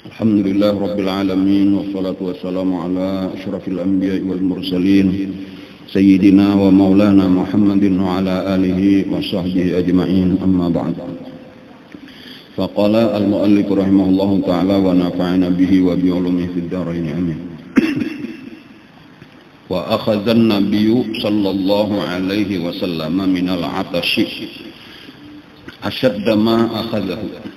Alhamdulillah Rabbil Alamin. Wassalatu wassalamu ala ashrafil anbiya wal mursalin Sayyidina wa maulana Muhammadin wa ala alihi wa sahbihi ajma'in, amma ba'd. Faqala al-muallif rahimahullahu ta'ala wa nafa'ana bihi wa bi'ulumihi fid dharain, amin. Wa akhadha an-nabiyyu sallallahu alaihi wasallam min al-'atashi ashadda ma akhadhahu.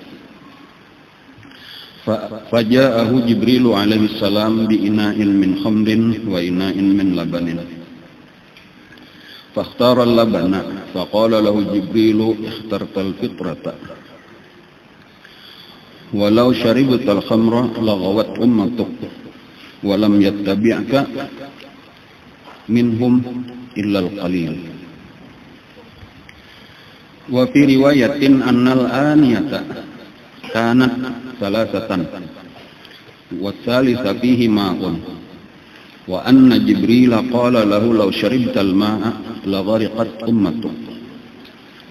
Faja'ahu Jibril alaihi salam bi ina'in min khamrin wa ina'in min labanin. Fakhtara al-labana faqala lahu Jibril ikhtartal fitrata walau syaribtal khamra laghawat ummatuk wa lam yattabi'ka minhum illa al-qalil. Wa fi riwayatin annal aniyata kanat salasatan wa tsalisa fihi ma'un wa anna Jibril qala lahu law sharibtal ma'a la ghariqat ummatuk.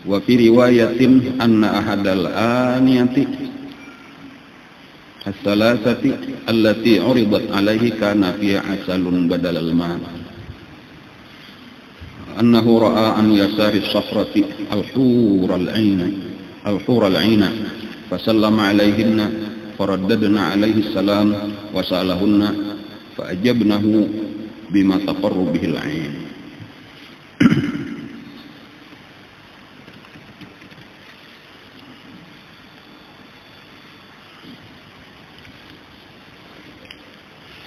Wa fi riwayatin anna ahadal aniyati as-salasati allati uridat alaihi kana fiha asalun badal al-ma' annahu ra'a an yasari as-safrati al-hur al-'aina fasallama alaihinna faraddadna alaihi salam wa sa'alahunna fa'ajabnahu bima taqarru bihil 'ain.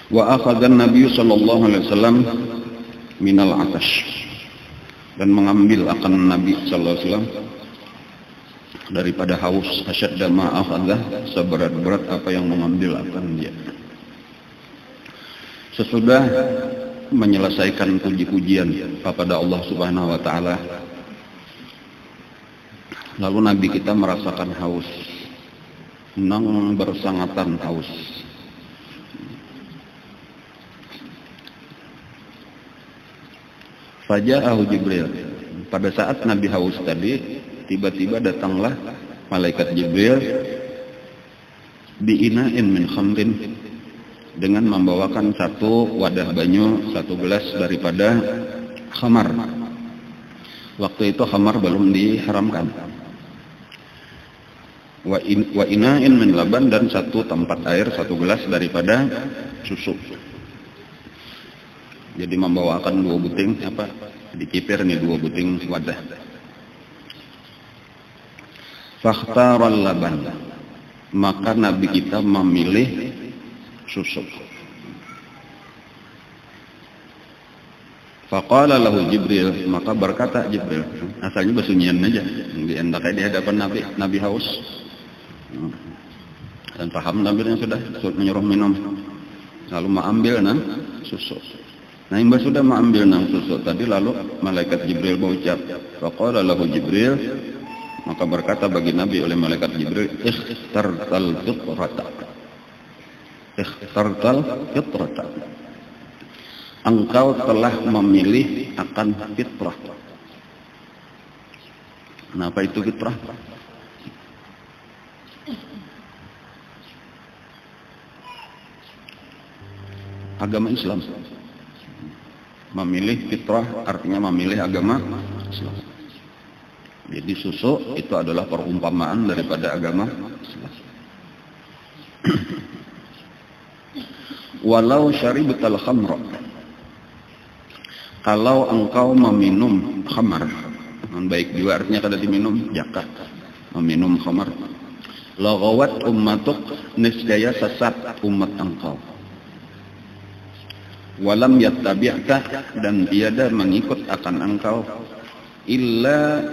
Wa akhadha an-nabiy sallallahu alaihi wasallam minal 'atash, dan mengambil akan Nabi sallallahu alaihi wasallam daripada haus, asyadda ma akhadha, seberat-berat apa yang mengambil akan dia. Sesudah menyelesaikan puji-pujian kepada Allah Subhanahu wa taala, lalu Nabi kita merasakan haus, nang bersangatan haus. Faja'ahu Jibril. Pada saat Nabi haus tadi, tiba-tiba datanglah malaikat Jibril bi'ina'in min khamrin, dengan membawakan satu wadah banyu, satu gelas daripada khamar. Waktu itu khamar belum diharamkan. Wa ina'in min laban, dan satu tempat air, satu gelas daripada susu. Jadi membawakan dua buting, dikipir nih dua buting wadah. Fakhtaral laban, maka Nabi kita memilih susu. Faqala lahu Jibril, maka berkata Jibril, asalnya basunyian aja, diendakai di hadapan Nabi haus. Dan paham Nabi yang sudah menyuruh minum, lalu mengambil susu. Nah, imbas sudah mengambil susu tadi, lalu malaikat Jibril berucap, faqala lahu Jibril, maka berkata bagi Nabi oleh malaikat Jibril, ikhtartal fitrata. Ikhtartal fitrata. Engkau telah memilih akan fitrah. Kenapa itu fitrah? Agama Islam. Memilih fitrah artinya memilih agama Islam. Jadi susu itu adalah perumpamaan daripada agama Islam. Walau syaribtal khamra, kalau engkau meminum khamar, baik juga artinya kada diminum, jakat meminum khamar, laghawat ummatuk, niscaya sesat umat engkau. Walam yattabi'ka, dan tiada mengikut akan engkau, illa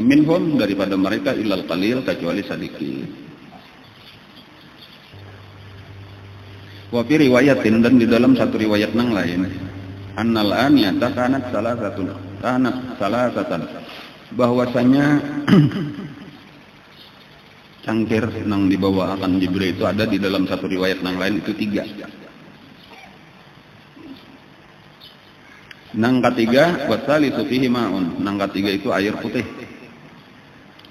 minhum, daripada mereka, illal qalil, kecuali sedikit. Wa fi riwayatin, dan di dalam satu riwayat yang lain, annal aniyata kanat salasatan, bahwasanya cangkir yang dibawa akan Jibril itu ada di dalam satu riwayat yang lain itu 3. Nang ketiga, wasalisu fihi ma'un, nang ketiga itu air putih.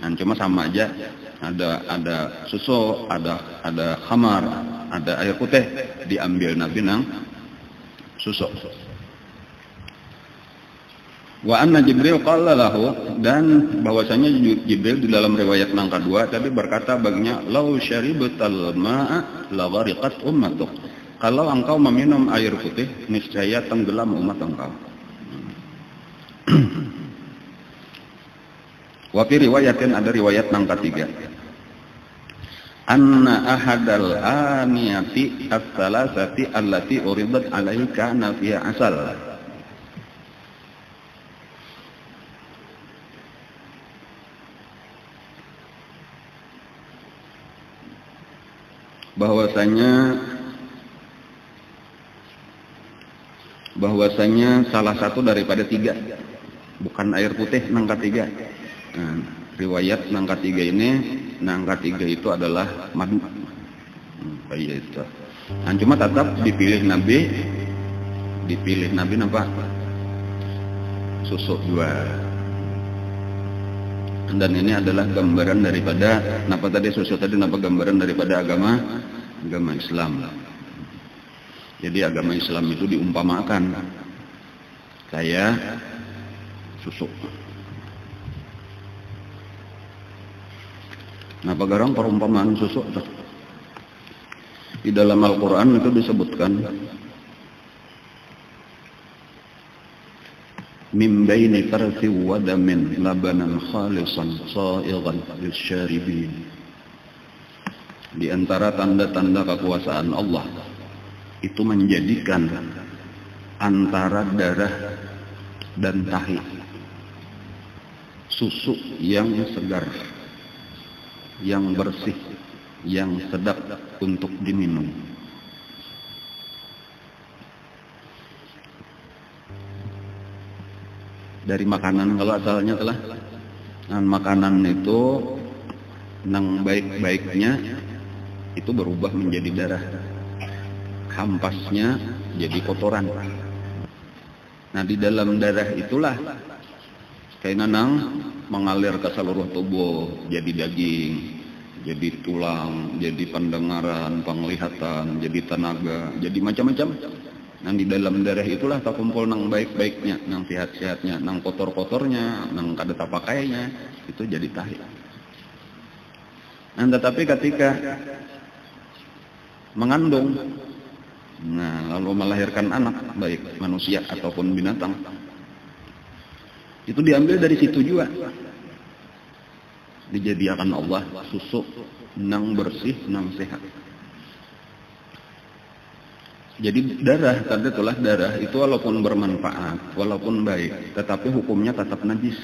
Nah, cuma sama aja ada susu, ada khamar, ada air putih, diambil Nabi nang susu. Wa anna Jibril qala lahu, dan bahwasanya Jibril di dalam riwayat yang kedua tadi berkata baginya, lau syaribtal ma'a la ghariqat ummatuk. Kalau engkau meminum air putih, niscaya tenggelam umat engkau. Wa fi riwayatin, ada riwayat yang ketiga, anna ahadal aniyati as-salasati allati uridat alaika kana fiha asal. bahwasanya salah satu daripada tiga, bukan air putih nang ketiga. Nah, riwayat nang ketiga ini, nang ketiga itu adalah madu. Kayak itu. Nah, cuma tetap dipilih Nabi nampak susu dua. Dan ini adalah gambaran daripada napa tadi susu tadi, napa gambaran daripada agama Islam. Jadi agama Islam itu diumpamakan kayak susu. Napa garang perumpamaan susu itu? Di dalam Al-Quran itu disebutkan, min baini farthi wa damin labanan khalisan sa'igan lisyaribin. Di antara tanda-tanda kekuasaan Allah itu menjadikan antara darah dan tahi susu yang segar, yang bersih, yang sedap untuk diminum. Dari makanan, kalau asalnya telah makanan itu nang baik-baiknya itu berubah menjadi darah, hampasnya jadi kotoran. Nah, di dalam darah itulah kayak nanang mengalir ke seluruh tubuh, jadi daging, jadi tulang, jadi pendengaran, penglihatan, jadi tenaga, jadi macam-macam. Nah, di dalam darah itulah terkumpul nang baik-baiknya, nang sehat-sehatnya, nang kotor-kotornya, nang kada tapakainya, itu jadi tahi. Nah, tetapi ketika mengandung, nah lalu melahirkan anak, baik manusia ataupun binatang, itu diambil dari situ juga. Dijadikan Allah susu nang bersih, nang sehat. Jadi darah, tadi itulah darah itu walaupun bermanfaat, walaupun baik, tetapi hukumnya tetap najis.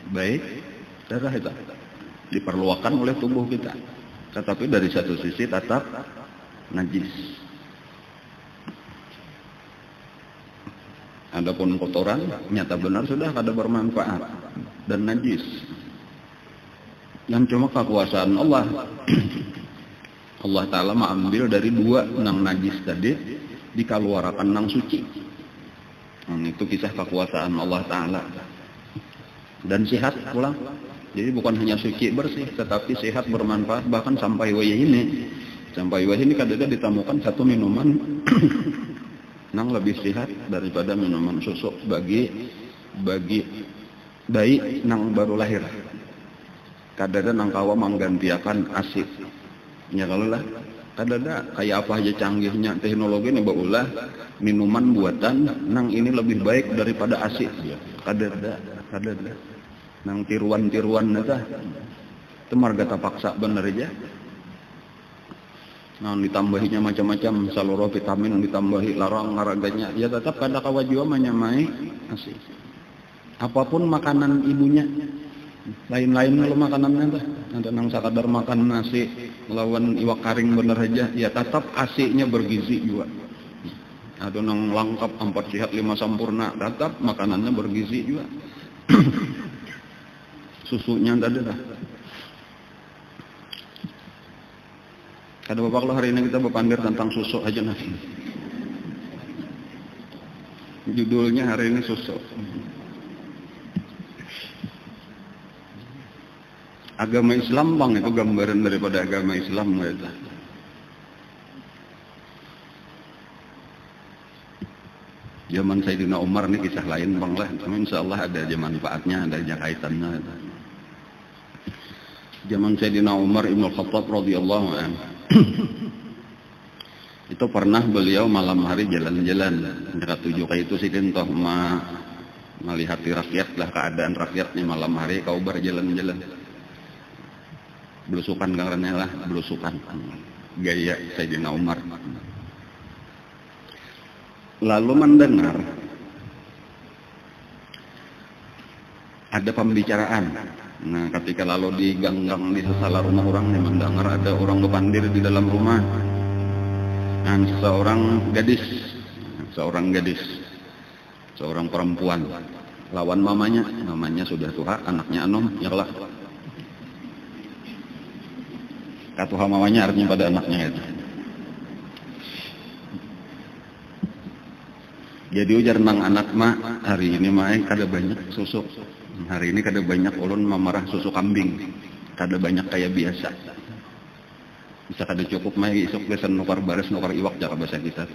Baik, darah itu diperlukan oleh tubuh kita, tetapi dari satu sisi tetap najis. Adapun kotoran nyata benar sudah kada bermanfaat dan najis. Dan cuma kekuasaan Allah Allah Ta'ala mengambil dari dua nang najis tadi, dikeluarkan nang suci. Nah, itu kisah kekuasaan Allah Ta'ala. Dan sehat pulang. Jadi bukan hanya suci bersih, tetapi sehat bermanfaat. Bahkan sampai wayah ini kadang-kadang ditemukan satu minuman nang lebih sehat daripada minuman susu bagi bayi nang baru lahir. Kadang-kadang nang kawa menggantiakan ASI. Ya kalau lah, kadang-kadang kayak apa aja canggihnya teknologi nih baulah minuman buatan nang ini lebih baik daripada ASI. Kadang-kadang nang tiruan-tiruan nata itu marga tapaksa bener aja. Nah, ditambahinya macam-macam, seluruh vitamin ditambahi larang harganya, ya tetap kada kawa jua menyamai ASI. Apapun makanan ibunya, lain-lain kalau makanannya tuh, ada nang sakadar makan nasi lawan iwak karing bener aja, ya tetap ASI-nya bergizi juga. Ada nang lengkap 4 sehat 5 sempurna, tetap makanannya bergizi juga. Susunya tadi dah. Kada bapak lo hari ini kita berpandir tentang susu aja nah. Judulnya hari ini susu. Agama Islam bang, itu gambaran daripada agama Islam gitu. Zaman Sayyidina Umar ini kisah lain bang lah, cuma insya Allah ada manfaatnya, ada kaitannya. Zaman Sayyidina Umar Ibn Khattab radhiyallahu anhu, itu pernah beliau malam hari jalan-jalan, tujuh kali itu sih toh melihat rakyat lah, keadaan rakyat nih malam hari kau berjalan-jalan, belusukan karena lah, belusukan gaya Sayyidina Umar. Lalu mendengar ada pembicaraan. Nah, ketika lalu di gang-gang di sesala rumah orang nih mendengar ada orang berpandir di dalam rumah. Dan seorang gadis, seorang perempuan lawan mamanya sudah tua, anaknya anom, ya lah. Katuha mamanya artinya pada anaknya itu. Jadi ujar nang anak mah hari ini mah kada banyak susu. Hari ini kada banyak ulun memarah susu kambing. Kada banyak kayak biasa. Bisa kada cukup mah isuk besan nukar baris nukar iwak jaka bahasa kita.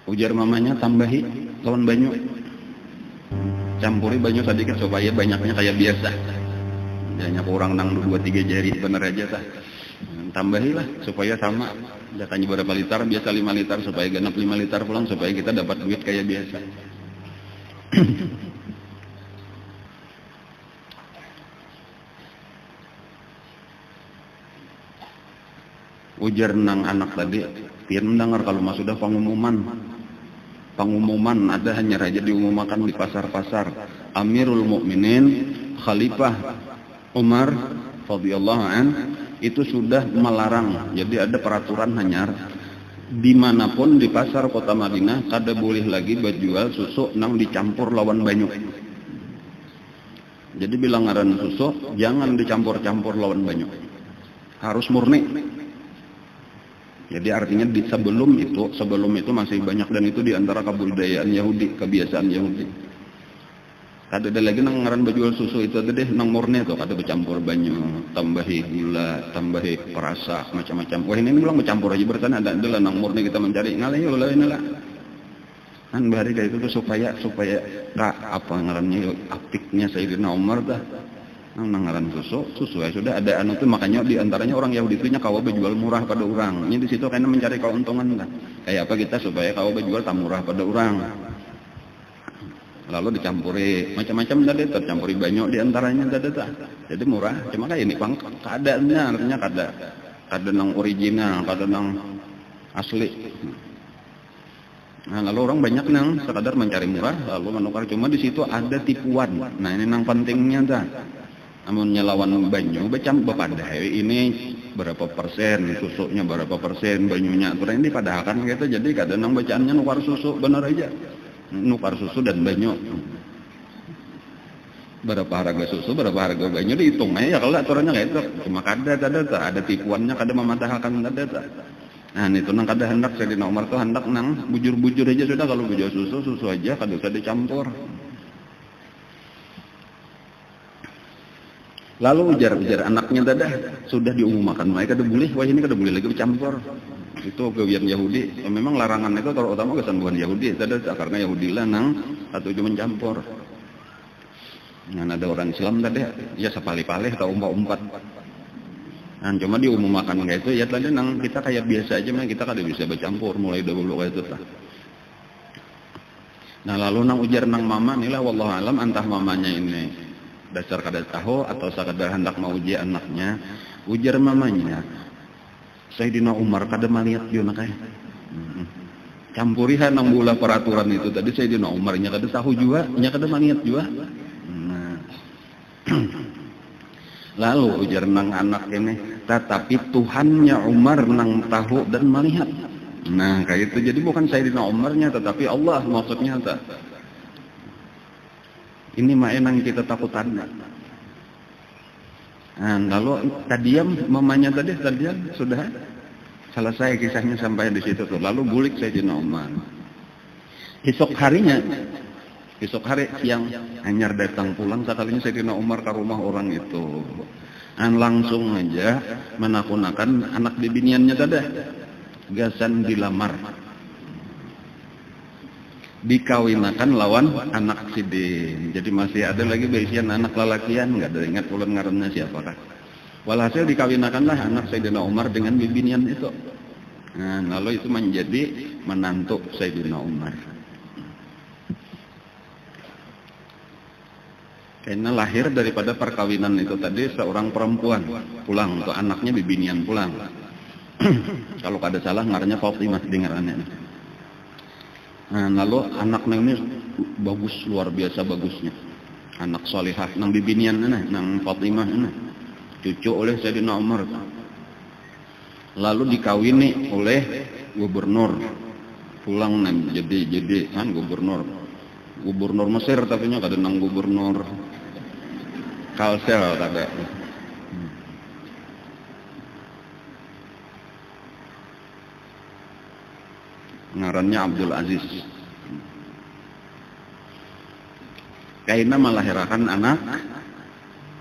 Ujar mamanya tambahi lawan banyu. Campuri banyu sedikit supaya banyaknya kayak biasa. Banyak orang nang 2-3 jari bener aja tah. Tambahilah supaya sama. Datanya berapa liter, biasa 5 liter supaya genap 5 liter pulang supaya kita dapat duit kayak biasa. Ujar nang anak tadi, pian mendengar kalau mas sudah pengumuman ada hanya raja diumumkan di pasar-pasar. Amirul Mukminin Khalifah Umar radhiyallahu an itu sudah melarang. Jadi ada peraturan hanyar dimanapun di pasar kota Madinah kada boleh lagi berjual susu nang dicampur lawan banyu. Jadi bilang ngaran susu jangan dicampur-campur lawan banyu, harus murni. Jadi artinya sebelum itu masih banyak, dan itu diantara kebudayaan Yahudi, kebiasaan Yahudi. Kada ada lagi nang ngaran berjual susu itu ada deh nang murni tuh, kada bercampur banyu, tambahi gula, tambahi perasa macam-macam. Wah ini bilang bercampur aja berarti ada adalah nang murni kita mencari ngalih ulah inilah. Kan bahari kayak itu tuh supaya apa ngarannya apiknya Sayyidina Umar dah. Nang ngaran susu ya sudah ada anu tuh, makanya diantaranya orang Yahudi itu nya kawa berjual murah pada orang. Ini di situ karena mencari keuntungan lah. Kayak apa kita supaya kawa berjual tak murah pada orang. Lalu dicampuri macam-macam tadi, tercampuri banyak diantaranya tadi. Jadi murah, cuma kayak ini bang keadaannya artinya kada nang original, kada nang asli. Nah lalu orang banyak nang sekadar mencari murah lalu menukar, cuma di situ ada tipuan. Nah ini nang pentingnya dah. Namun nyelawan banyu bepadai ini berapa persen, susunya berapa persen, banyunya aturan ini padahakan gitu. Jadi kada nang bacaannya nukar susu benar aja. Nukar susu dan banyu, berapa harga susu, berapa harga banyu dihitung aja ya kalau aturannya kayak itu. Cuma ada tipuannya, kada mematahkan kada. Nah itu nang kada hendak Sayyidina Umar tuh hendak nang bujur-bujur aja sudah, kalau bujur susu aja kada usah dicampur. Lalu ujar anaknya dadah sudah diumumkan mereka kada boleh, wah ini kada boleh lagi dicampur. Itu kebiasaan Yahudi. Memang larangan itu terutama kesan bukan Yahudi, karena Yahudi lah nang atau cuma campur. Nah ada orang Islam tadi ya sepalih-palih atau umpat-umpat. Nah cuma diumumkan kayak itu ya tadi nang kita kayak biasa aja, kita kada bisa bercampur mulai dahulu kayak itu lah. Nah lalu nang ujar nang mama inilah wallahu alam antah mamanya ini dasar kada tahu atau sekadar hendak mau uji anaknya. Ujar mamanya, Sayyidina Umar kada malihat yo nakay. Campurihan nang bola peraturan itu tadi Sayyidina Umarnya kada tahu juga, nya kada malihat juga. Nah. Lalu ujar nang anak ini, tetapi Tuhannya Umar nang tahu dan melihat. Nah, kayak itu. Jadi bukan Sayyidina Umarnya tetapi Allah maksudnya ta. Ini mah enang kita takutan. Nah, lalu tadiam mamanya tadi sudah selesai kisahnya sampai di situ tuh. Lalu bulik Sayyidina Umar. Esok harinya Besok hari siang anyar datang pulang sekalinya Sayyidina Umar ke rumah orang itu. Langsung aja menakunakan anak bibiniannya tadi. Gasan dilamar. Dikawinakan lawan anak sidin. Jadi masih ada lagi baisian anak lalakian, nggak ada ingat ulan ngarannya siapakah. Walhasil dikawinakanlah anak Sayyidina Umar dengan bibinian itu. Nah, lalu itu menjadi menantu Sayyidina Umar. Karena lahir daripada perkawinan itu tadi seorang perempuan pulang untuk anaknya bibinian pulang. Kalau ada salah ngarannya Fatimah dengarannya. Nah, lalu anaknya ini bagus, luar biasa bagusnya. Anak salihah, nang bibinian nang Fatimah cucu oleh Sayyidina Umar. Lalu dikawini oleh gubernur. Pulang jadi kan gubernur Mesir tapi nya kada nang gubernur Kalsel kada. Ngarannya Abdul Aziz. Kaina melahirkan anak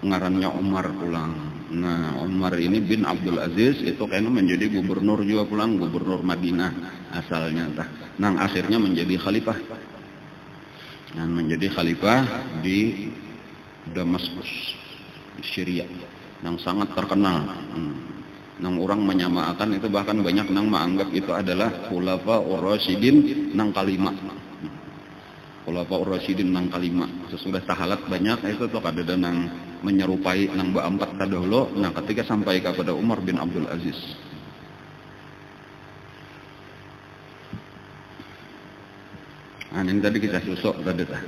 ngarannya Umar pulang. Nah, Umar ini bin Abdul Aziz itu kaina menjadi gubernur juga pulang, gubernur Madinah asalnya tah. Nang akhirnya menjadi khalifah. Dan menjadi khalifah di Damaskus, di Syria, yang sangat terkenal. Nang orang menyamakan itu bahkan banyak nang menganggap itu adalah Khulafaur Rasyidin nang kalima. Khulafaur Rasyidin nang kalima. Sesudah tahalat banyak itu tuh ada nang menyerupai nang ba-empat tadahulu. Nah, ketika sampai kepada Umar bin Abdul Aziz. Nah, ini tadi kisah susuk tadi tah.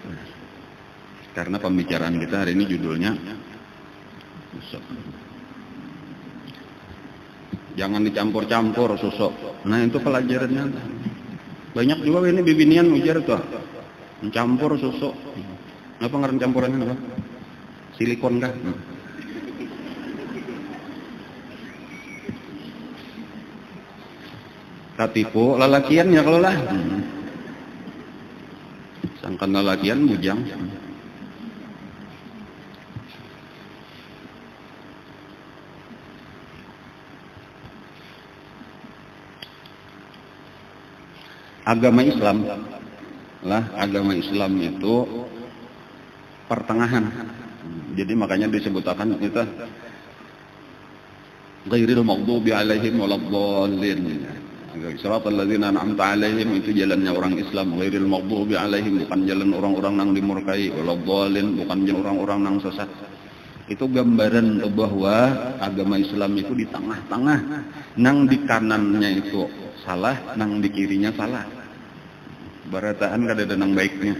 Karena pembicaraan kita hari ini judulnya susuk. Jangan dicampur-campur susuk. Nah, itu pelajarannya. Banyak juga ini bibinian ujar tuh. Mencampur susuk. Apa ngaran campurannya apa? Silikon kah? Katipu lalakian ya kalau lah. Sangkan lalakian bujang. Agama Islam itu pertengahan. Jadi makanya disebutkan itu ghairil maghdubi alaihim waladdallin. Siratal ladzina an'amta alaihim itu jalannya orang Islam. Ghairil maghdubi alaihim bukan jalan orang-orang yang dimurkai, waladdallin bukan jalan orang-orang yang sesat. Itu gambaran bahwa agama Islam itu di tengah-tengah. Nang di kanannya itu salah, nang di kirinya salah. Barataan kada ada nang baiknya.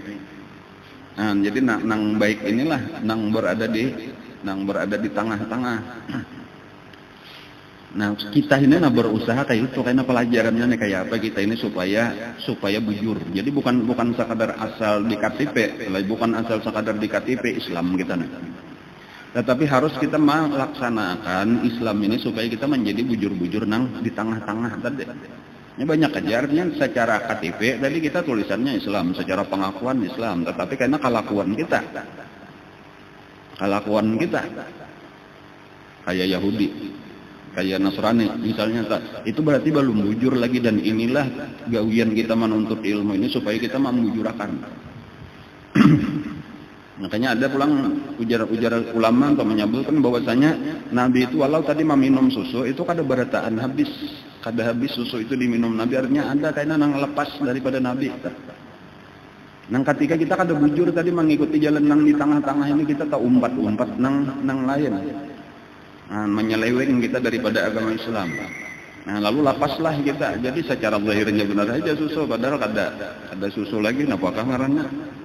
Nah, jadi nang baik inilah nang berada di tengah-tengah. Nah, kita ini berusaha kayak itu karena pelajarannya nih kayak apa kita ini supaya bujur. Jadi bukan sekadar asal di KTP, bukan asal sekadar di KTP Islam kita nih. Tetapi harus kita melaksanakan Islam ini supaya kita menjadi bujur-bujur nang di tengah-tengah tadi. Ini banyak ajarnya secara KTP, tadi kita tulisannya Islam, secara pengakuan Islam, tetapi karena kelakuan kita kayak Yahudi, kayak Nasrani misalnya, itu berarti belum bujur lagi. Dan inilah gawian kita menuntut ilmu ini supaya kita membujurakan. Makanya ada pulang ujar ulama atau menyebutkan bahwasanya Nabi itu walau tadi meminum susu itu kada berataan habis susu itu diminum Nabi, artinya ada kayaknya nang lepas daripada Nabi. Nang ketika kita kada bujur tadi mengikuti jalan nang di tengah-tengah ini kita tak umpat nang lain. Nah, menyeleweng kita daripada agama Islam. Nah, lalu lapaslah kita. Jadi secara zahirnya benar saja susu, padahal ada susu lagi, apakah ngarannya?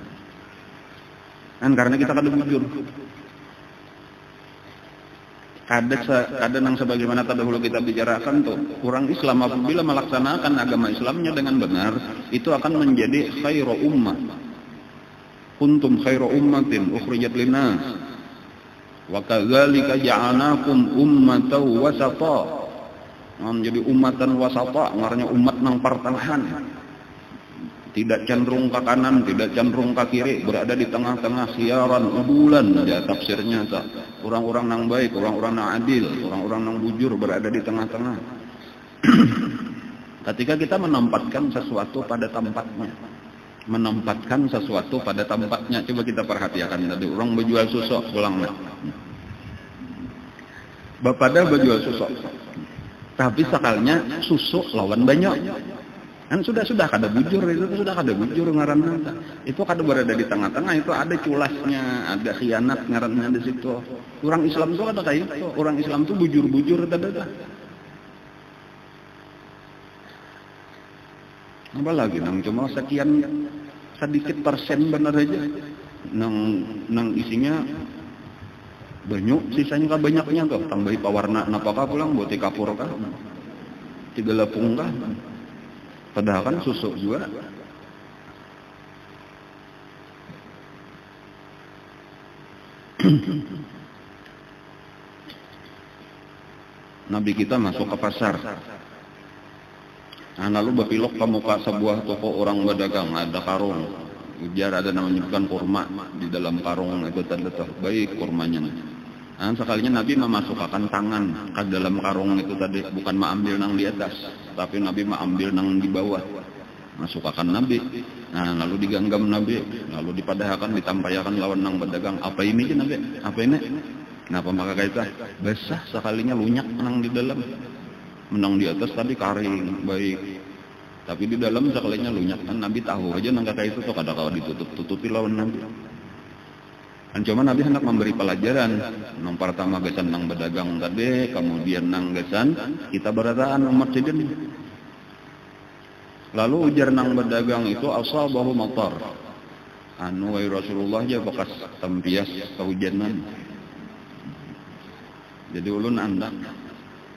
Kan karena kita kada bujur. Kada nang sebagaimana terdahulu kita bicarakan tuh, orang Islam apabila melaksanakan agama Islamnya dengan benar, itu akan menjadi khairu ummah. Kuntum khairu ummatin ukhrijat linnas. Wa kadzalika ja'alnakum ummatan wasata. Menjadi ummatan wasata, ngaranya umat nang pertengahan. tidak cenderung ke kanan, tidak cenderung ke kiri, berada di tengah-tengah, khiyaran udulan, ya tafsirnya orang-orang yang baik, orang-orang yang adil, orang-orang yang bujur, berada di tengah-tengah. Ketika kita menempatkan sesuatu pada tempatnya, coba kita perhatikan tadi orang berjual susu pulangnya, bapak dah berjual susu, tapi sakalnya susu lawan banyak. Kan sudah kada bujur, itu sudah kada bujur ngaranna. Itu kada berada di tengah-tengah, itu ada culasnya, ada khianat ngaranna di situ. Orang Islam itu ada kayak itu. Orang Islam itu bujur-bujur ada. Apa lagi nang cuma sekian sedikit persen benar aja. Nang isinya banyak, sisanya kah banyaknya kah? Tambahi pawarna napakah pulang buat kapur kah? 3 lepung kah? Padahal kan susu juga. Nabi kita masuk ke pasar. Nah, lalu berpilok ke muka sebuah toko orang berdagang, ada karung. Ujar ada namanya kurma di dalam karung itu tanda baik kurmanya. Nah, sekalinya Nabi memasukkan tangan ke dalam karung itu tadi, bukan mengambil nang di atas, tapi Nabi mengambil nang di bawah. Masukkan Nabi. Nah, lalu diganggam Nabi, lalu dipadahkan, ditampayakan lawan nang pedagang. Apa ini je Nabi? Apa ini? Kenapa maka kaita? Basah sekalinya lunyak nang di dalam. Menang di atas tadi karing, baik. Tapi di dalam sekalinya lunyak. Kan Nabi tahu aja nang kaita itu tuh kada ditutup-tutupi lawan Nabi. Dan cuma Nabi hendak memberi pelajaran. Nang pertama gesan nang berdagang tadi, kemudian nang gesan kita berataan umat sidin. Lalu ujar nang berdagang itu asabahu matar. Anu wa Rasulullah ya bekas tempias kehujanan. Jadi ulun andak.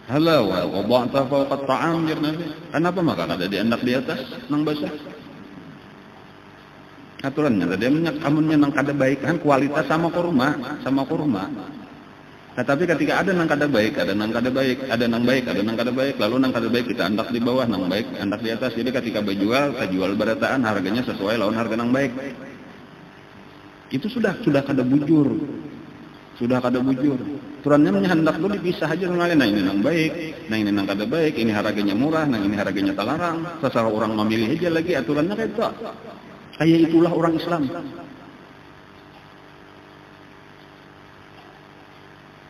Hala wa wada'ta fawqa ta'am ya Nabi. Kenapa maka ada di andak di atas nang basah? Aturannya tadi minyak amunnya nang kada baik kan kualitas sama kurma. Tetapi ketika ada nang kada baik, ada nang kada baik, ada nang baik, ada nang kada baik, lalu nang kada baik kita andak di bawah, nang baik andak di atas. Jadi ketika berjual, jual berataan harganya sesuai lawan harga nang baik. Itu sudah kada bujur. Sudah kada bujur. Aturannya hendak dulu dipisah aja nang lain. Nah ini nang baik, nah ini nang kada baik, ini harganya murah, nah ini harganya talarang. Terserah orang memilih aja lagi aturannya kayak itu. Kayak itulah orang Islam.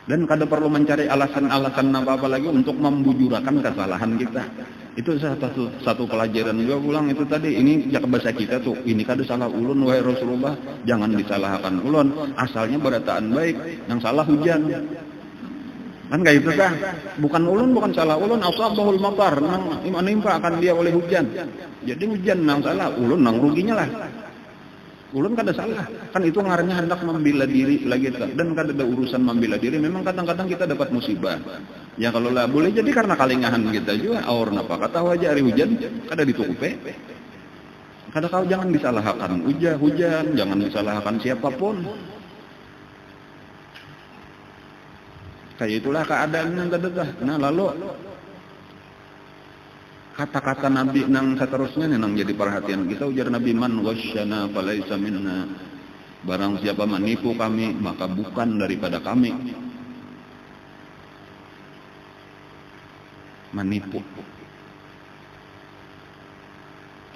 Dan kada perlu mencari alasan-alasan apa-apa lagi untuk membujurakan kesalahan kita. Itu satu pelajaran juga pulang itu tadi. Ini jak bahasa kita tuh. Ini kada salah ulun wahai Rasulullah. Jangan disalahkan ulun. Asalnya berataan baik. Yang salah hujan. Kan kayak itu kah? Bukan ulun, bukan salah ulun. Asabahul matar. Nang menimpa akan dia oleh hujan. Jadi hujan nang salah. Ulun nang ruginya lah. Ulun kada salah. Kan itu ngarannya hendak membela diri lagi. Dan kada ada urusan membela diri. Memang kadang-kadang kita dapat musibah. Ya kalau lah boleh jadi karena kalingahan kita juga. Aur napa kata aja hari hujan. Kada ditukupe. Kada kau jangan disalahkan hujan. Jangan disalahkan siapapun. Kayak itulah keadaan yang kada. Nah lalu kata-kata Nabi nang seterusnya nang jadi perhatian kita. Ujar Nabi, man wasyana falaisa minna. Barang siapa menipu kami maka bukan daripada kami. Menipu.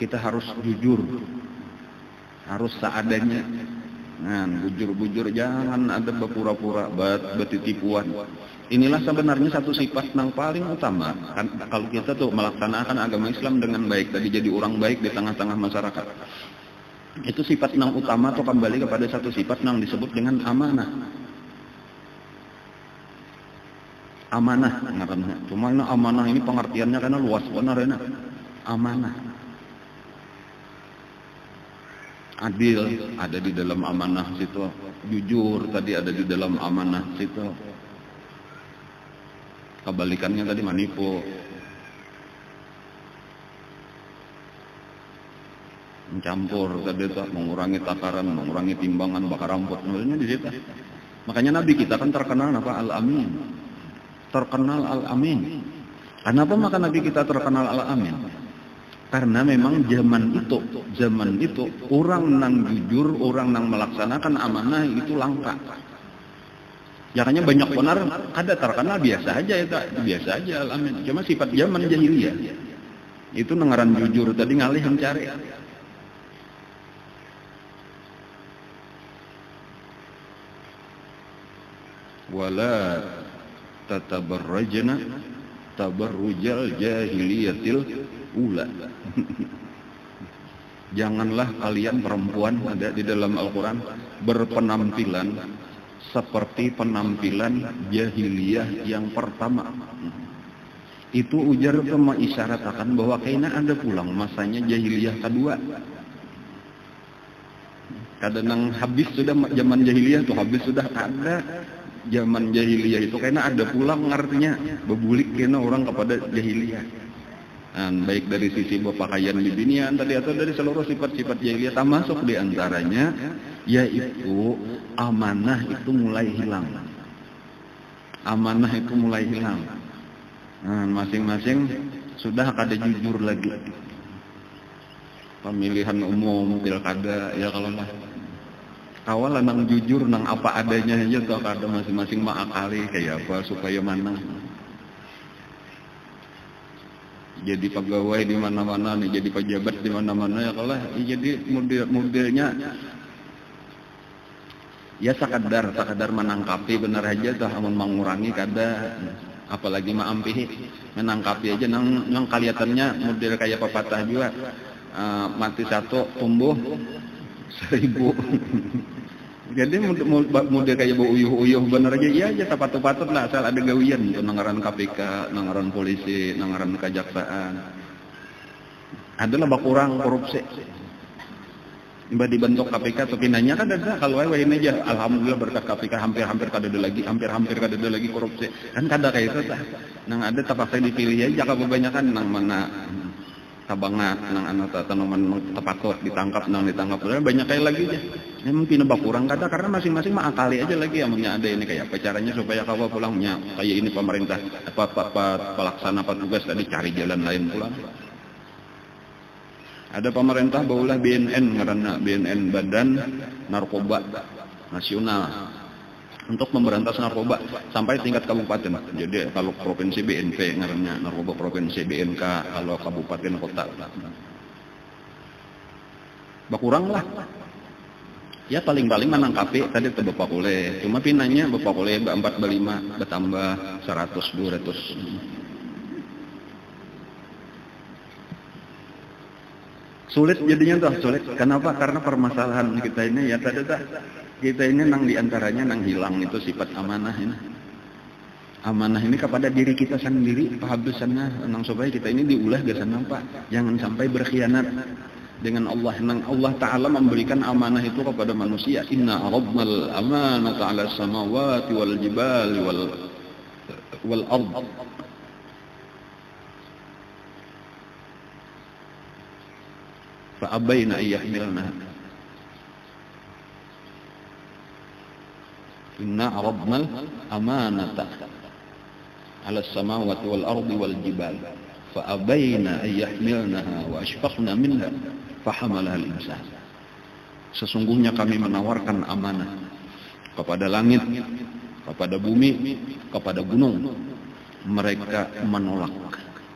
Kita harus jujur. Harus seadanya. Nah, bujur-bujur jangan ada berpura-pura, bertitipuan. Inilah sebenarnya satu sifat yang paling utama. Kan, kalau kita tuh melaksanakan agama Islam dengan baik, tadi jadi orang baik di tengah-tengah masyarakat. Itu sifat yang utama tuh kembali kepada satu sifat yang disebut dengan amanah. Amanah ngarannya. Cuma amanah ini pengertiannya karena luas benar ya. Amanah. Adil ada di dalam amanah situ, jujur tadi ada di dalam amanah situ. Kebalikannya tadi manipu, mencampur tadi itu, mengurangi takaran, mengurangi timbangan, bakar ramput, sebenarnya di situ. Makanya Nabi kita kan terkenal apa? Al-Amin. Terkenal Al-Amin. Kenapa maka Nabi kita terkenal Al-Amin? Karena memang zaman itu orang nang jujur, orang nang melaksanakan amanah itu langka. Makanya banyak benar ada terkenal biasa aja ya, biasa aja alamin. Cuma sifat zaman jahiliyah. Itu nengaran jujur tadi ngalih mencari. Wala tatabarrajna tabarrujal jahiliyatil ula. Janganlah kalian perempuan, ada di dalam Al-Quran, berpenampilan seperti penampilan jahiliyah yang pertama. Itu ujar itu mengisyaratkan bahwa kayaknya ada pulang masanya jahiliyah kedua. Kadang habis sudah zaman jahiliyah tuh, habis sudah ada zaman jahiliyah itu kayaknya ada pulang artinya bebulik kena orang kepada jahiliyah. Baik dari sisi berpakaian bibinian tadi atau dari seluruh sifat-sifat jahiliyah, termasuk diantaranya yaitu amanah itu mulai hilang. Amanah itu mulai hilang. Masing-masing sudah kada jujur lagi. Pemilihan umum, pilkada, ya kalau lah awal nang jujur nang apa adanya aja tuh kada masing-masing mengakali kayak apa supaya menang. Jadi pegawai di mana-mana nih, jadi pejabat di mana-mana ya kalau jadi modelnya ya sekadar menangkapi benar aja tuh, mengurangi kada, apalagi maampihi menangkapi aja nang kelihatannya model kayak pepatah juga, mati satu tumbuh 1000. Jadi model kayak bau uyuh-uyuh bener aja, iya aja patut-patut lah asal ada gawian untuk nangaran KPK, nangaran polisi, nangaran kejaksaan. Adalah bakurang korupsi. Tiba dibentuk KPK atau pinanya kan ada kalau ini aja alhamdulillah berkat KPK hampir-hampir kada ada lagi korupsi. Kan kada kayak itu tah. Nang ada terpaksa dipilih aja kebanyakan nang mana tabangat nang anak tanaman tepakot ditangkap banyak kayak lagi aja. Memang pinebak kurang kata karena masing-masing mah akali aja lagi amanya ada ini kayak apa caranya supaya kau pulangnya kayak ini pemerintah pelaksana petugas tadi cari jalan lain pulang. Ada pemerintah baulah BNN karena BNN Badan Narkoba Nasional untuk memberantas narkoba sampai tingkat kabupaten. Jadi kalau provinsi BNP ngarannya narkoba provinsi, BNK kalau kabupaten kota. Bakurang lah. Ya paling-paling menangkapi tadi itu Bapak Kule. Cuma pinanya Bapak Kule 4-5 bertambah 100-200. Sulit jadinya tuh, sulit. Kenapa? Karena permasalahan kita ini ya tadi kita ini nang diantaranya nang hilang itu sifat amanah ini. Amanah ini kepada diri kita sendiri, pahabisannya nang supaya kita ini diulah gasan Pak. Jangan sampai berkhianat dengan Allah. Nang Allah Ta'ala memberikan amanah itu kepada manusia. Inna rabbal amanata 'ala samawati wal jibali wal ard. Fa'abaina ayyahmilna. Inna rabbal amanata 'ala samawati wal ardi wal jibali. Fa'abaina ayyahmilnaha wa ashfaqna minha. Fahamalah al-insan. Sesungguhnya kami menawarkan amanah kepada langit, kepada bumi, kepada gunung. Mereka menolak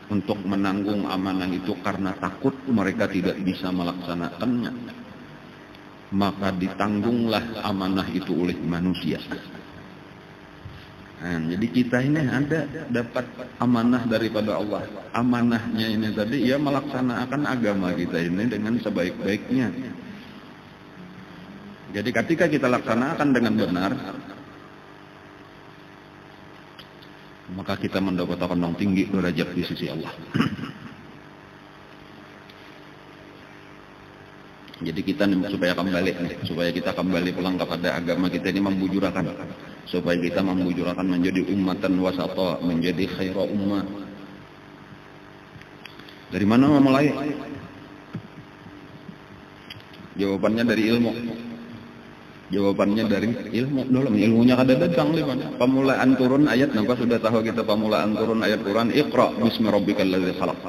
untuk menanggung amanah itu karena takut mereka tidak bisa melaksanakannya. Maka ditanggunglah amanah itu oleh manusia. Jadi kita ini dapat amanah daripada Allah. Amanahnya ini tadi ya melaksanakan agama kita ini dengan sebaik-baiknya. Jadi ketika kita laksanakan dengan benar, maka kita mendapat condong tinggi derajat di sisi Allah. Jadi kita supaya kita kembali pulang kepada agama kita ini membujurakan, supaya kita membujurakan menjadi ummatan wasata, menjadi khaira ummah. Dari mana memulai? Jawabannya dari ilmu. Jawabannya dari ilmu. Dulu ilmunya kada datang di mana? Pemulaan turun ayat, nampak sudah tahu kita pemulaan turun ayat Quran. Iqra bismi rabbikal ladzi khalaq.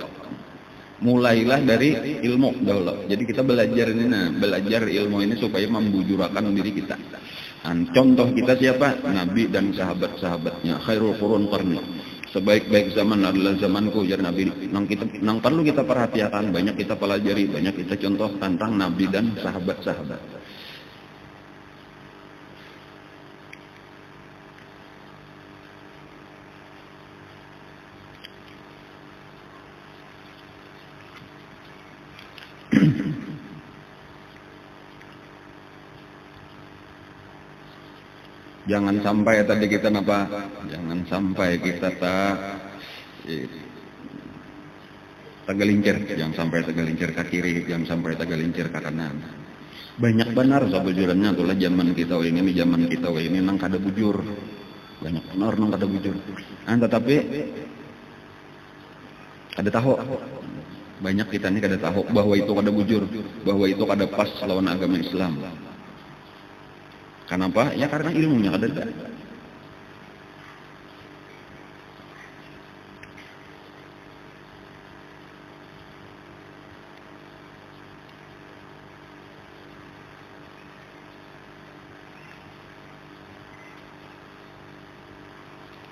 Mulailah dari ilmu dahulu. Jadi kita belajar ini, belajar ilmu ini supaya membujurakan diri kita. Contoh kita siapa? Nabi dan sahabat-sahabatnya. Khairul qurun qarni. Sebaik-baik zaman adalah zamanku, ujar Nabi. Nang perlu kita perhatikan, banyak kita pelajari, banyak kita contoh tentang Nabi dan sahabat-sahabat. Jangan sampai tadi kita apa? Jangan sampai kita tegelincir, jangan sampai tegelincir ke kiri, jangan sampai tegelincir ke kanan. Banyak benar sabujurannya itulah zaman kita ini zaman kita ini nang kada bujur. Banyak benar nang kada bujur. Tetapi kada tahu. Banyak kita ini kada tahu bahwa itu kada bujur, bahwa itu kada pas lawan agama Islam. Kenapa? Ya karena ilmunya kada ada.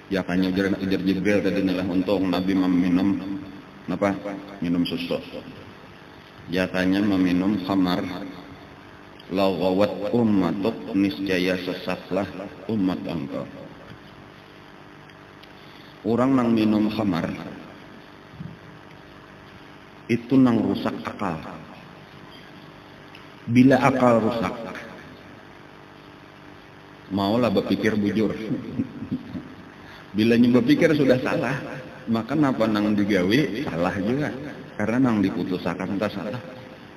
Ya kan ujar Jibril tadi adalah untuk Nabi meminum apa? Minum susu. Ya tanya meminum khamar. Lawawat ummatuk, niscaya sesatlah umat engkau. Orang nang minum khamar itu nang rusak akal. Bila akal rusak, maulah berpikir bujur. Bila nyoba pikir sudah salah, maka napa nang digawe salah juga. Karena nang diputusakan tak salah.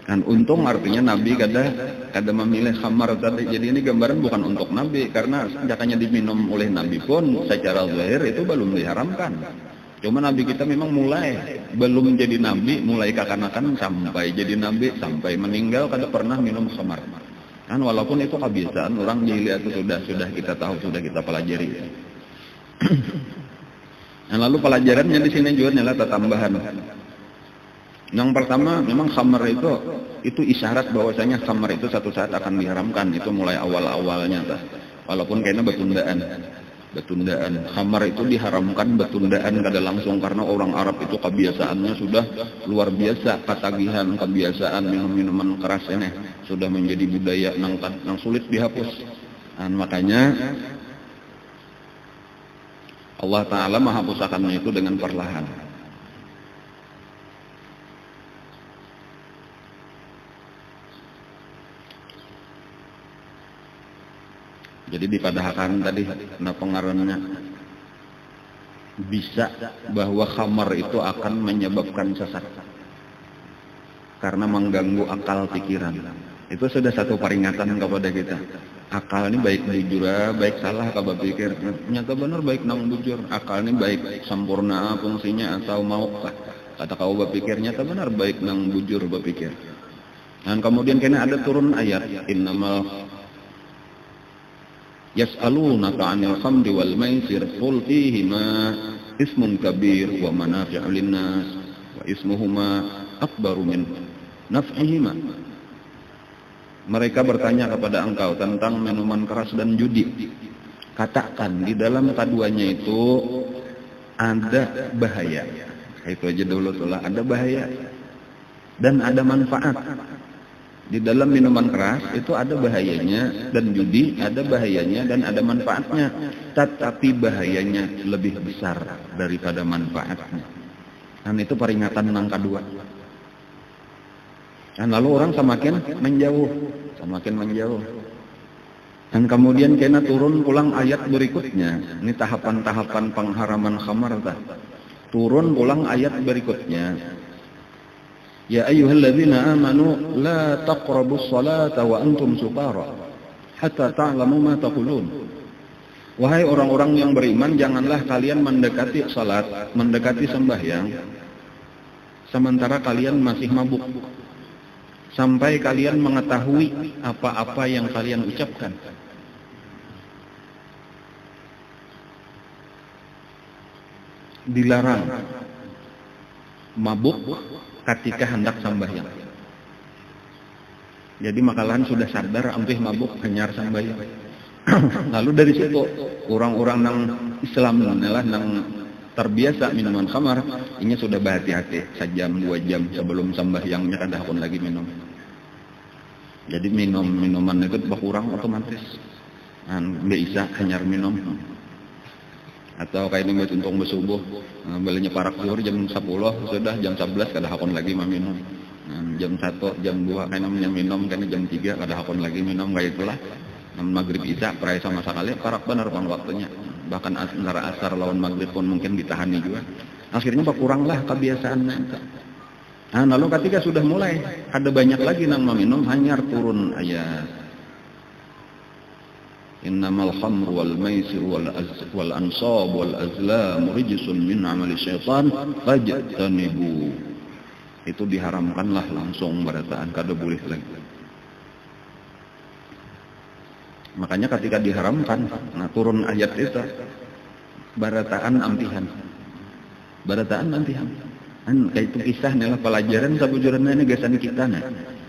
Dan untung artinya Nabi kada memilih khamar tadi. Jadi ini gambaran bukan untuk Nabi, karena sejakanya diminum oleh Nabi pun secara zahir itu belum diharamkan. Cuma Nabi kita memang mulai belum jadi Nabi, mulai kekanakan sampai jadi Nabi sampai meninggal kada pernah minum khamar. Kan walaupun itu kebiasaan orang jahiliyah itu sudah kita tahu, sudah kita pelajari. Nah, lalu pelajarannya di sini juga adalah tambahan. Yang pertama, memang khamar itu isyarat bahwasanya khamar itu satu saat akan diharamkan. Itu mulai awal-awalnya, walaupun kayaknya betundaan. Khamar itu diharamkan betundaan kada langsung karena orang Arab itu kebiasaannya sudah luar biasa, ketagihan, kebiasaan minum-minuman keras ini sudah menjadi budaya nang sulit dihapus. Dan makanya Allah Ta'ala menghapuskannya itu dengan perlahan. Jadi dipadahkan tadi pengaruhnya bisa bahwa khamar itu akan menyebabkan sesat karena mengganggu akal pikiran. Itu sudah satu peringatan kepada kita. Akal ini baik bujur, baik salah kalau berpikir. Nyata benar baik nang bujur. Akal ini baik sempurna fungsinya atau mau kata kau berpikir nyata benar baik nang bujur berpikir. Dan kemudian kena ada turun ayat innamal yas'alunaka 'anil khamri wal maisir qul fihima ismun kabir wa manafi'u lin-nas wa ismuhuma akbaru min naf'ihima. Mereka bertanya kepada engkau tentang minuman keras dan judi. Katakan di dalam keduanya itu ada bahaya. Itu aja dulu telah ada bahaya dan ada manfaat. Di dalam minuman keras itu ada bahayanya dan judi ada bahayanya dan ada manfaatnya. Tetapi bahayanya lebih besar daripada manfaatnya. Dan itu peringatan yang kedua. Dan lalu orang semakin menjauh. Dan kemudian kena turun pulang ayat berikutnya. Ini tahapan-tahapan pengharaman khamar. Turun pulang ayat berikutnya. Ya ayyuhalladzina amanu la taqrabus salata wa antum sukara hatta ta'lamu ma taqulun. Wahai orang-orang yang beriman, janganlah kalian mendekati salat, mendekati sembahyang sementara kalian masih mabuk sampai kalian mengetahui apa-apa yang kalian ucapkan. mabuk ketika hendak sambahyang. Jadi makalahan sudah sadar ampih mabuk hanyar sambahyang. Lalu dari situ orang-orang nang Islam adalah nang terbiasa minuman khamar, ini sudah berhati-hati sejam 2 jam sebelum sambahyangnya kada hakun lagi minum. Jadi minuman itu berkurang otomatis. Bisa hanyar minum. Atau kayak ini untung bersubuh, belinya parak zuhur jam 10, sudah jam 11 kada hakun lagi minum. Jam 1, jam 2 kayak namanya minum, karena jam 3 kada hakun lagi minum, kayak itulah. Maghrib isya perai sama sekali parak benar pun waktunya. Bahkan antara asar lawan maghrib pun mungkin ditahani juga. Akhirnya berkuranglah kebiasaannya. Lalu ketika sudah mulai ada banyak lagi nang meminum, hanyar turun ayat innamal khamru wal maisir wal ansab wal azlam rijsun min amali syaitan fajtanibu. Itu diharamkanlah langsung barataan kada boleh lagi. Makanya ketika diharamkan, turun ayat itu barataan ampihan. Barataan ampihan. Kayak itu kisah nih pelajaran sabujurannya ini gesan kita nih.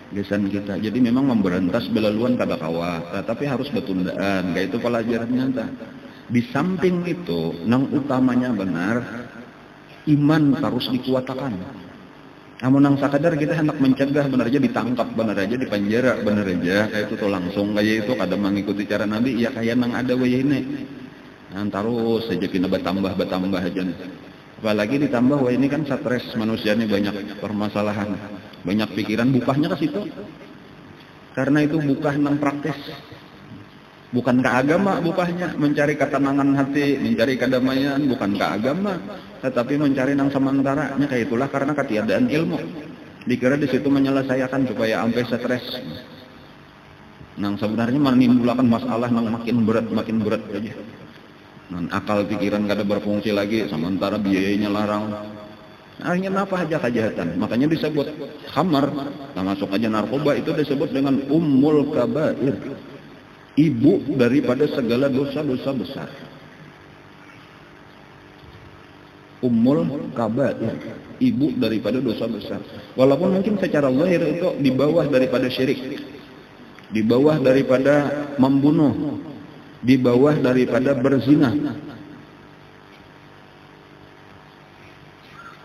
Gesan kita. Jadi memang memberantas belaluan kada kawa, tapi harus betundaan. Kayak itu pelajarannya entah. Di samping itu, nang utamanya benar iman harus dikuatkan. Namun nang sakadar kita hendak mencegah benar aja ditangkap, benar aja dipenjara, benar aja kayak itu tuh langsung kayak itu kada mengikuti cara Nabi, ya kayak nang ada waya ini. Terus saja kita bertambah aja. Apalagi ditambah wah ini kan stres manusia ini banyak permasalahan, banyak pikiran bukahnya ke situ. Karena itu bukah nang praktis. Bukan ke agama bukahnya, mencari ketenangan hati, mencari kedamaian, bukan ke agama, tetapi mencari nang sementaranya. Kayak itulah karena ketiadaan ilmu. Dikira di situ menyelesaikan supaya sampai stres. Nang sebenarnya menimbulkan masalah nang makin berat aja. Nang akal pikiran kada berfungsi lagi, sementara biayanya larang. Akhirnya apa aja kejahatan. Makanya disebut khamar, termasuk aja narkoba itu disebut dengan ummul kabair. Ibu daripada segala dosa-dosa besar. Ummul kabair, ibu daripada dosa besar. Walaupun mungkin secara zahir itu di bawah daripada syirik, di bawah daripada membunuh, di bawah daripada berzina.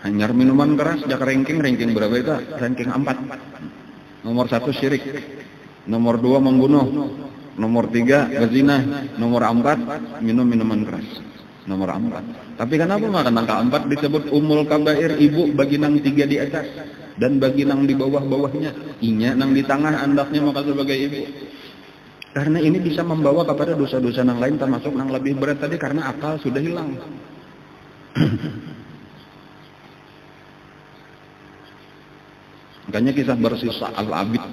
Hanyar minuman keras, jak ranking berapa itu? Ranking 4. Nomor 1 syirik, nomor 2 membunuh, nomor 3 berzina, nomor 4 minum minuman keras. Nomor 4. Tapi kenapa makan angka 4 disebut umul kabair, ibu bagi nang 3 di atas dan bagi nang di bawah-bawahnya. Inya nang di tengah andaknya maka sebagai ibu. Karena ini bisa membawa kepada dosa-dosa nang lain termasuk nang lebih berat tadi karena akal sudah hilang. Makanya kisah bersisa al-abid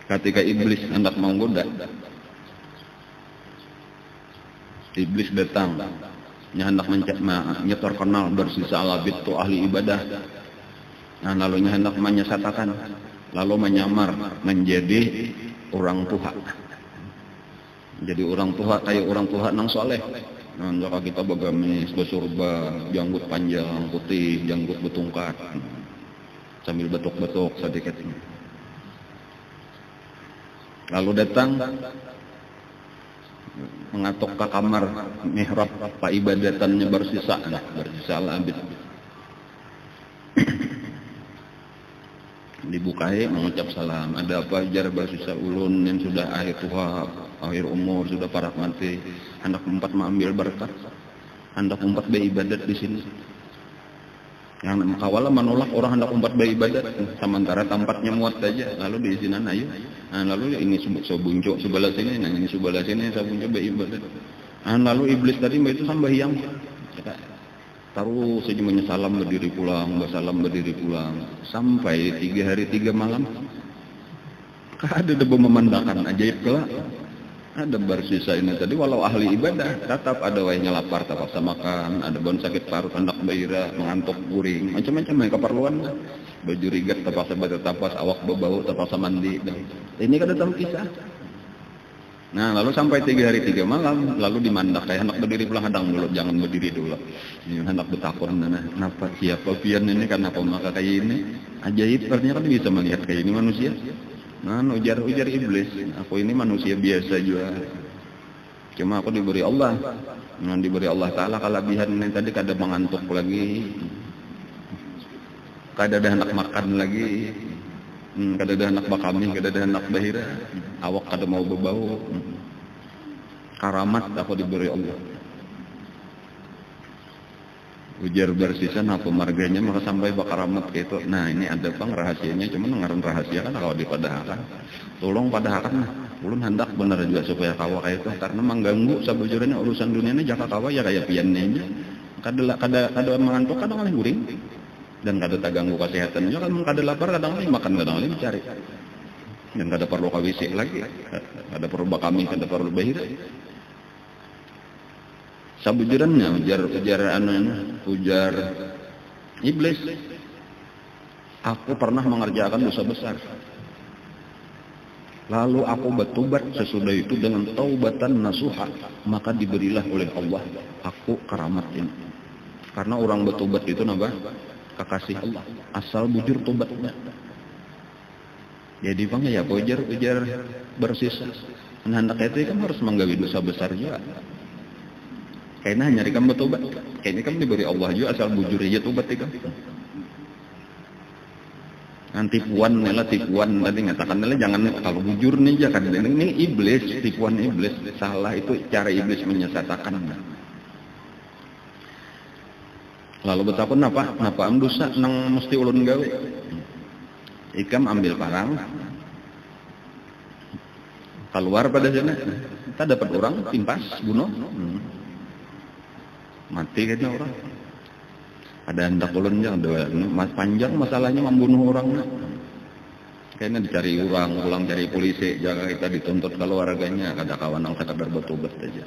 ketika iblis hendak menggoda. Iblis datang, hendak menyetor kenal bersisa al-abid itu ahli ibadah. Lalu hendak menyesatakan, lalu menyamar menjadi orang tua. Jadi orang tua kayak orang tua nang soleh. Jika kita bagamis bersurba, janggut panjang putih, janggut betungkat, sambil betuk-betuk sedikit. Lalu datang mengatuk ke kamar mihrab pak ibadatannya bersisa al-abid. Dibukai mengucap salam. Ada apa jar bersisa ulun yang sudah akhir umur sudah parak mati. Hendak empat mengambil berkat. Hendak empat beribadat di sini. Yang awalnya menolak orang hendak umpat beribadat, sementara tempatnya muat saja, lalu diizinan ayo. Lalu ini sebunjuk sebelah sini, ini sebelah sini sebunjuk beribadat. Lalu iblis tadi itu sambahyang. Taruh saja menyesalam berdiri pulang, bersalam berdiri pulang, sampai 3 hari 3 malam. Ada debu memandangkan ajaib kelak. Ada bersisa ini tadi walau ahli ibadah tetap ada wayanya lapar terpaksa makan, ada bon sakit parut hendak baira mengantuk guring macam-macam keperluan, baju rigat terpaksa bertapas, awak berbau terpaksa mandi. Ini kan datang kisah. Nah, lalu sampai 3 hari 3 malam, lalu dimandak kayak hendak berdiri pulang, hadang dulu, jangan berdiri dulu. Ini hendak bertakon, nah, kenapa siapa pian ini, kenapa maka kayak ini? Ajaib, ternyata kan bisa melihat kayak ini manusia. Nah, ujar iblis, aku ini manusia biasa juga. Cuma aku diberi Allah. Nah, diberi Allah Ta'ala kelebihan ini tadi kada mengantuk lagi. Kada ada hendak makan lagi. Kada ada anak bakami, kada ada anak bahira, awak kada mau berbau. Karamat aku diberi Allah. Ujar bersisan apa marganya maka sampai bakaramat kayak itu. Nah, ini ada bang rahasianya, cuma ngaran rahasia kan kalau dipadahakan. Tolong padahakan lah. Ulun hendak benar juga supaya kawa kayak itu karena mengganggu sabujurnya urusan dunia ini jaka kawa ya kayak piannya. Kada mengantuk kadang kali guring. Dan kada terganggu kesehatannya kan kada lapar kadang kali makan kadang kali mencari dan kada perlu kawisi lagi, kada perlu bakami, kada perlu bahira. Sabujurannya ujar iblis, aku pernah mengerjakan dosa besar, lalu aku bertobat sesudah itu dengan taubatan nasuha, maka diberilah oleh Allah aku karamat ini. Karena orang bertobat itu nambah kekasih Allah, asal bujur tobatnya. Jadi bang ya ujar bersisa. Hendak itu kan harus menggawi dosa besar juga. Kayaknya hanya kamu bertobat. Kayaknya kamu diberi Allah juga asal bujur aja tobat itu. Nanti tipuan tadi ngatakan jangan kalau bujur nih ya kan ini iblis, tipuan iblis, salah itu cara iblis menyesatkan. Lalu betapa napa dosa nang mesti ulun gawe. Ikam ambil parang, keluar pada sana, kita dapat orang timpas bunuh, mati kayaknya orang. Ada hendak ulun yang panjang masalahnya membunuh orang. Kayaknya dicari orang, pulang cari polisi, jaga kita dituntut keluarganya, kada kawan yang sekadar bertobat aja.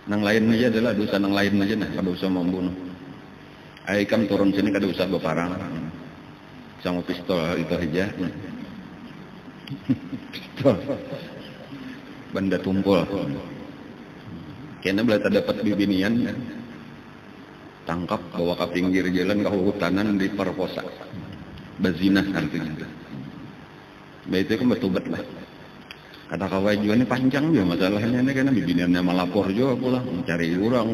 Nang lain aja adalah dosa nang lain aja nah, kada usah membunuh. Aikam turun sini kada usah berparang. Sama pistol itu aja. Pistol. Benda tumpul. Kena bila dapat bibinian tangkap bawa ke pinggir jalan ke hutanan diperkosa. Bezinah artinya. Baik itu kan bertobat lah. Kata kawai juga ini panjang juga masalahnya ini karena bibiniannya melapor juga pulang mencari orang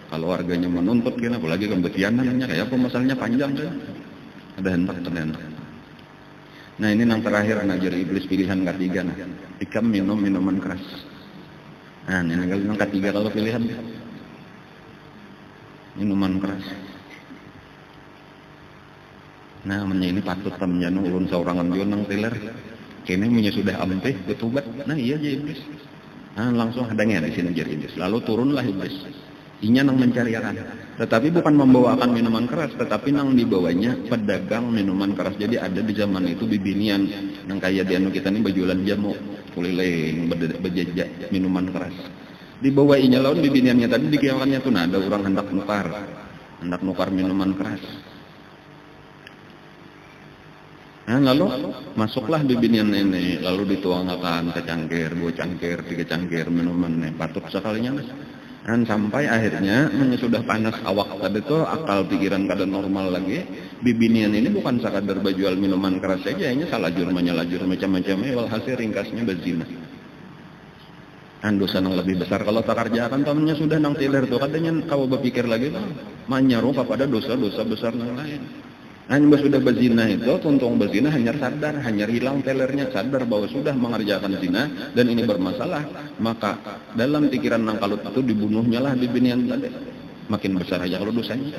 kalau warganya menuntut kena apalagi kembetianannya kayak apa masalahnya panjang kan ada hendak. Nah ini yang terakhir ngajar iblis pilihan ketiga nah ikam minum minuman keras. Nah ini yang ketiga kalau pilihan minuman keras. Nah ini patut temennya ulun saurangan juga nang teler. Kini punya sudah ampe bertobat. Nah iya aja iblis. Nah langsung hadangnya di sini jadi iblis. Lalu turunlah iblis. Inya nang mencariakan. Tetapi bukan membawakan minuman keras, tetapi nang dibawanya pedagang minuman keras. Jadi ada di zaman itu bibinian nang kaya di anu kita ini berjualan jamu, keliling berjejak minuman keras. Dibawa inya lawan bibiniannya tadi dikiakannya tuh nah ada orang hendak nukar minuman keras. Nah, lalu masuklah bibinian ini, lalu dituangkan ke cangkir, 2 cangkir, 3 cangkir minuman ini, patut sekalinya mas. Dan sampai akhirnya sudah panas awak tadi itu akal pikiran kada normal lagi. Bibinian ini bukan sekadar berjual minuman keras saja, hanya salajur menyalajur macam-macam. Walhasil ringkasnya berzina. Dan dosa yang lebih besar kalau tak kerjakan temannya sudah nang tiler tuh katanya kau berpikir lagi lah, menyeru kepada dosa-dosa besar yang lain. Hanya sudah berzina itu, tuntung berzina hanya sadar, hanya hilang telernya, sadar bahwa sudah mengerjakan zina dan ini bermasalah. Maka dalam pikiran nang kalut itu dibunuhnya lah bibinian tadi. Makin besar aja kalau dosanya.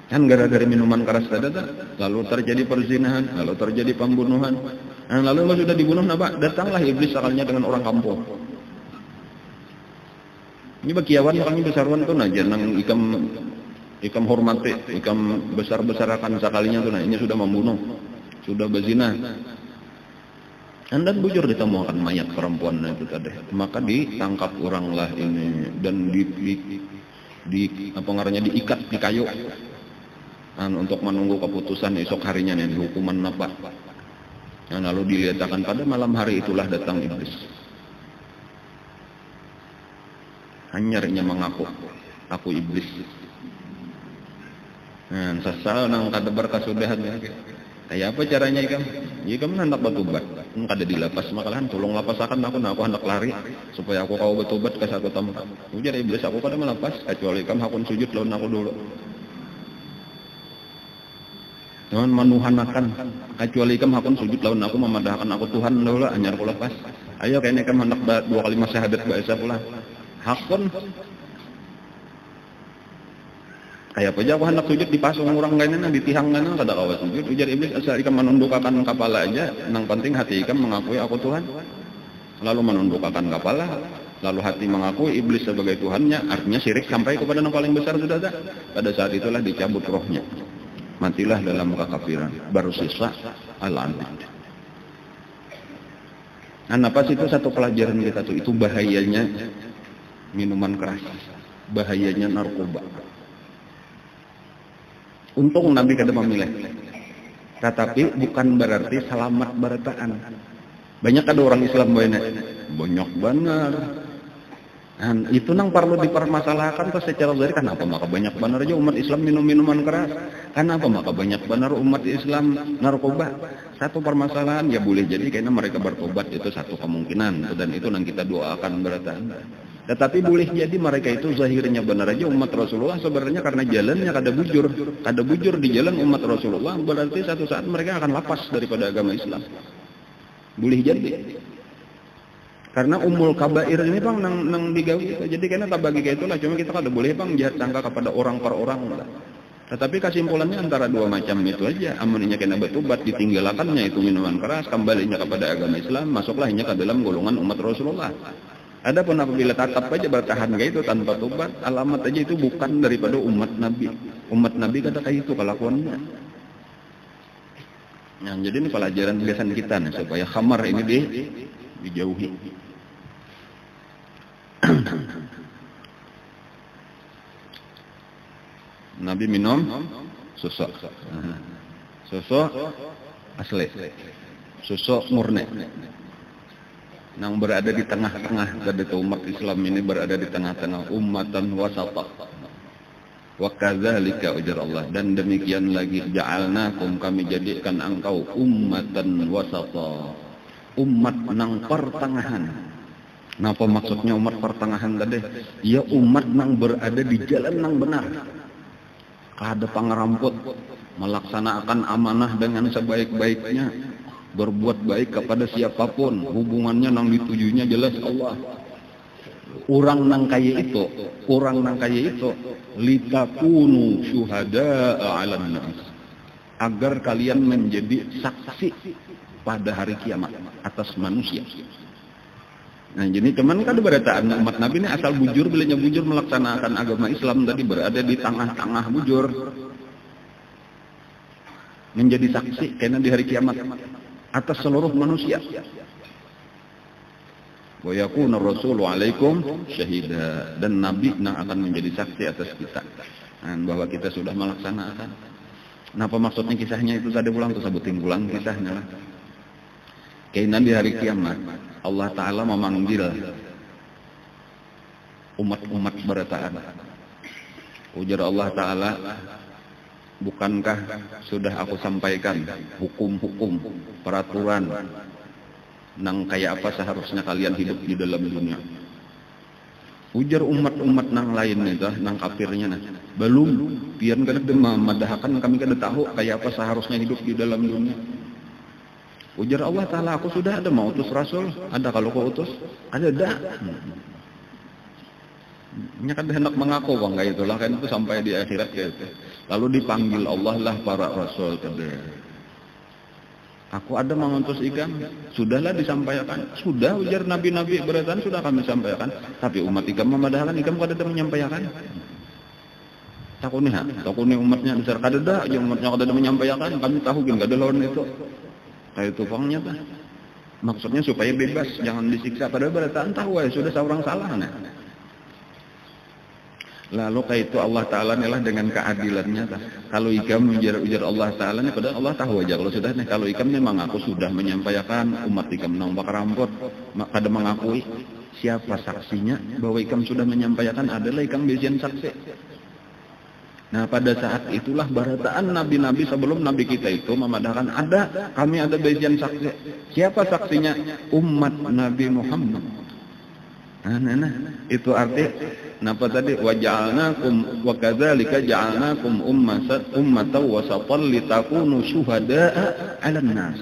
Kan gara-gara minuman keras tadi, lalu terjadi perzinahan, lalu terjadi pembunuhan. Nah, lalu sudah dibunuh, datanglah iblis akalnya dengan orang kampung. Ini bagiawan orangnya besarwan tuh naja nang ikam hormati, ikam besar-besarakan sekalinya tuh nah ini sudah membunuh, sudah berzina. Anda bujur ditemukan mayat perempuan itu tadi. Maka ditangkap oranglah ini dan di apa ngarannya diikat di kayu. Untuk menunggu keputusan esok harinya nih hukuman apa. Nah, lalu dilihatkan pada malam hari itulah datang iblis. Hanyarnya mengaku, aku iblis. Nah, sasal nang kada berkasudahan. Kayak apa caranya ikam? Ya kamu hendak bertobat. Kada dilapas makalahan tolong lapasakan aku hendak lari supaya aku kau bertobat ke satu tempat. Ujar iblis aku kada melapas kecuali kamu hakun sujud lawan aku dulu. Jangan manuhanakan kecuali kamu hakun sujud lawan aku memadahkan aku Tuhan dulu anyar ku lepas. Ayo kayaknya kamu hendak 2 kalimat syahadat bahasa pula. Hakun kayak apa aja aku hendak sujud dipasung orang kayaknya ditihang kana kada kawa sujud. Ujar iblis asal ikam menundukkan kepala aja, nang penting hati ikam mengakui aku Tuhan. Lalu menundukkan kepala, lalu hati mengakui iblis sebagai Tuhannya, artinya syirik sampai kepada yang paling besar sudah ada. Pada saat itulah dicabut rohnya. Matilah dalam kekafiran, baru sisa al-anad. Nah, napas itu satu pelajaran kita tuh, itu bahayanya minuman keras, bahayanya narkoba. Untung Nabi kada memilih. Tetapi bukan berarti selamat berataan. Banyak ada orang Islam banyak benar. Dan itu nang perlu dipermasalahkan secara zahir. Kenapa maka banyak benar aja umat Islam minum minuman keras? Kenapa maka banyak benar umat Islam narkoba? Satu permasalahan ya boleh jadi karena mereka bertobat itu satu kemungkinan dan itu nang kita doakan berataan. Tetapi boleh jadi mereka itu zahirnya benar aja umat Rasulullah sebenarnya karena jalannya kada bujur di jalan umat Rasulullah, berarti satu saat mereka akan lepas daripada agama Islam. Boleh jadi. Karena umul kabair ini bang nang digawi itu. Jadi karena tak bagi kayak itulah, cuma kita kada boleh bang jahat sangka kepada orang per orang lah. Tetapi kesimpulannya antara dua macam itu aja. Amunnya kena bertobat ditinggalkannya itu minuman keras, kembalinya kepada agama Islam, masuklahnya ke dalam golongan umat Rasulullah. Adapun apabila tetap aja bertahan kayak itu tanpa tobat, alamat aja itu bukan daripada umat Nabi. Umat Nabi kata kayak itu kelakuannya. Nah, jadi ini pelajaran biasan kita nih, supaya khamar ini dijauhi. Nabi minum susu. Susu asli. Susu murni. Nang berada di tengah-tengah dari umat Islam ini berada di tengah-tengah ummatan wasata. Wa kadzalika ujar Allah, dan demikian lagi ja'alnakum kami jadikan engkau ummatan wasata. Umat nang pertengahan. Napa maksudnya umat pertengahan tadi? Ya umat nang berada di jalan nang benar. Kada pangeramput, melaksanakan amanah dengan sebaik-baiknya, berbuat baik kepada siapapun, hubungannya nang ditujunya jelas Allah. Orang nang kaya itu litakunu syuhada'a 'alan nas, agar kalian menjadi saksi pada hari kiamat atas manusia. Nah, jadi teman kan berataan umat Nabi ini asal bujur, bilanya bujur melaksanakan agama Islam tadi berada di tengah-tengah bujur, menjadi saksi karena di hari kiamat atas seluruh manusia. Wa yakuna rasulu alaikum syahida, dan Nabi yang akan menjadi saksi atas kita, bahwa kita sudah melaksanakan. Napa maksudnya kisahnya itu tadi pulang tuh sebutin pulang kisahnya lah. Karena di hari kiamat Allah Ta'ala memanggil umat-umat berataan. Ujar Allah Ta'ala, bukankah sudah aku sampaikan hukum-hukum, peraturan nang kayak apa seharusnya kalian hidup di dalam dunia. Ujar umat-umat nang lain itu, nang kafirnya nah, belum, pian kada memadahkan kami kada tahu kayak apa seharusnya hidup di dalam dunia. Ujar Allah Ta'ala, aku sudah ada mau utus Rasul. Ada kalau kau utus? Ada dah. Nya kan hendak mengaku bang kayak itulah kan itu sampai di akhirat kayak itu. Lalu dipanggil Allah lah para Rasul tadi. Aku ada mau utus ikam. Sudahlah disampaikan. Sudah ujar nabi-nabi beratan sudah kami sampaikan. Tapi umat ikam memadahkan ikam kada ada menyampaikan. Takuni umatnya besar kada dah. Yang umatnya kada ada menyampaikan. Kami tahu kan kada lawan itu. Kayak tupangnya bah. Maksudnya supaya bebas, jangan disiksa. Padahal berataan tahu ya sudah seorang salah nah. Lalu kayak itu Allah Ta'ala nih lah dengan keadilannya. Kalau ikam ujar Allah Ta'ala nih, padahal Allah tahu aja kalau sudah nih. Kalau ikam nih mengaku sudah menyampaikan, umat ikam nombak rampot, kada mengakui, siapa saksinya bahwa ikam sudah menyampaikan? Adalah ikam bijian saksi. Nah pada saat itulah barataan nabi-nabi sebelum nabi kita itu memadahkan, kami ada bijian saksi. Siapa saksinya? Umat Nabi Muhammad. Nah, itu arti napa tadi waja'alnakum wa kadzalika ja'alnakum ummatan wasatan litakunu syuhada'a 'alan nas.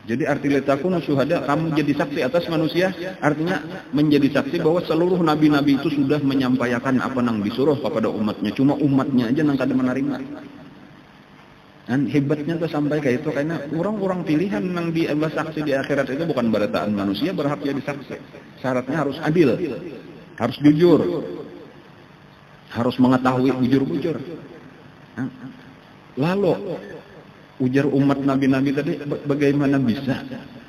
Jadi arti litakunu syuhada, kamu jadi saksi atas manusia, artinya menjadi saksi bahwa seluruh nabi-nabi itu sudah menyampaikan apa yang disuruh kepada umatnya, cuma umatnya aja yang kada menerima. Dan hebatnya tuh sampai kayak itu, karena orang-orang pilihan yang saksi di akhirat itu bukan barataan manusia berhak jadi saksi. Syaratnya harus adil, harus jujur, harus mengetahui bujur-bujur. Lalu ujar umat nabi-nabi tadi, bagaimana bisa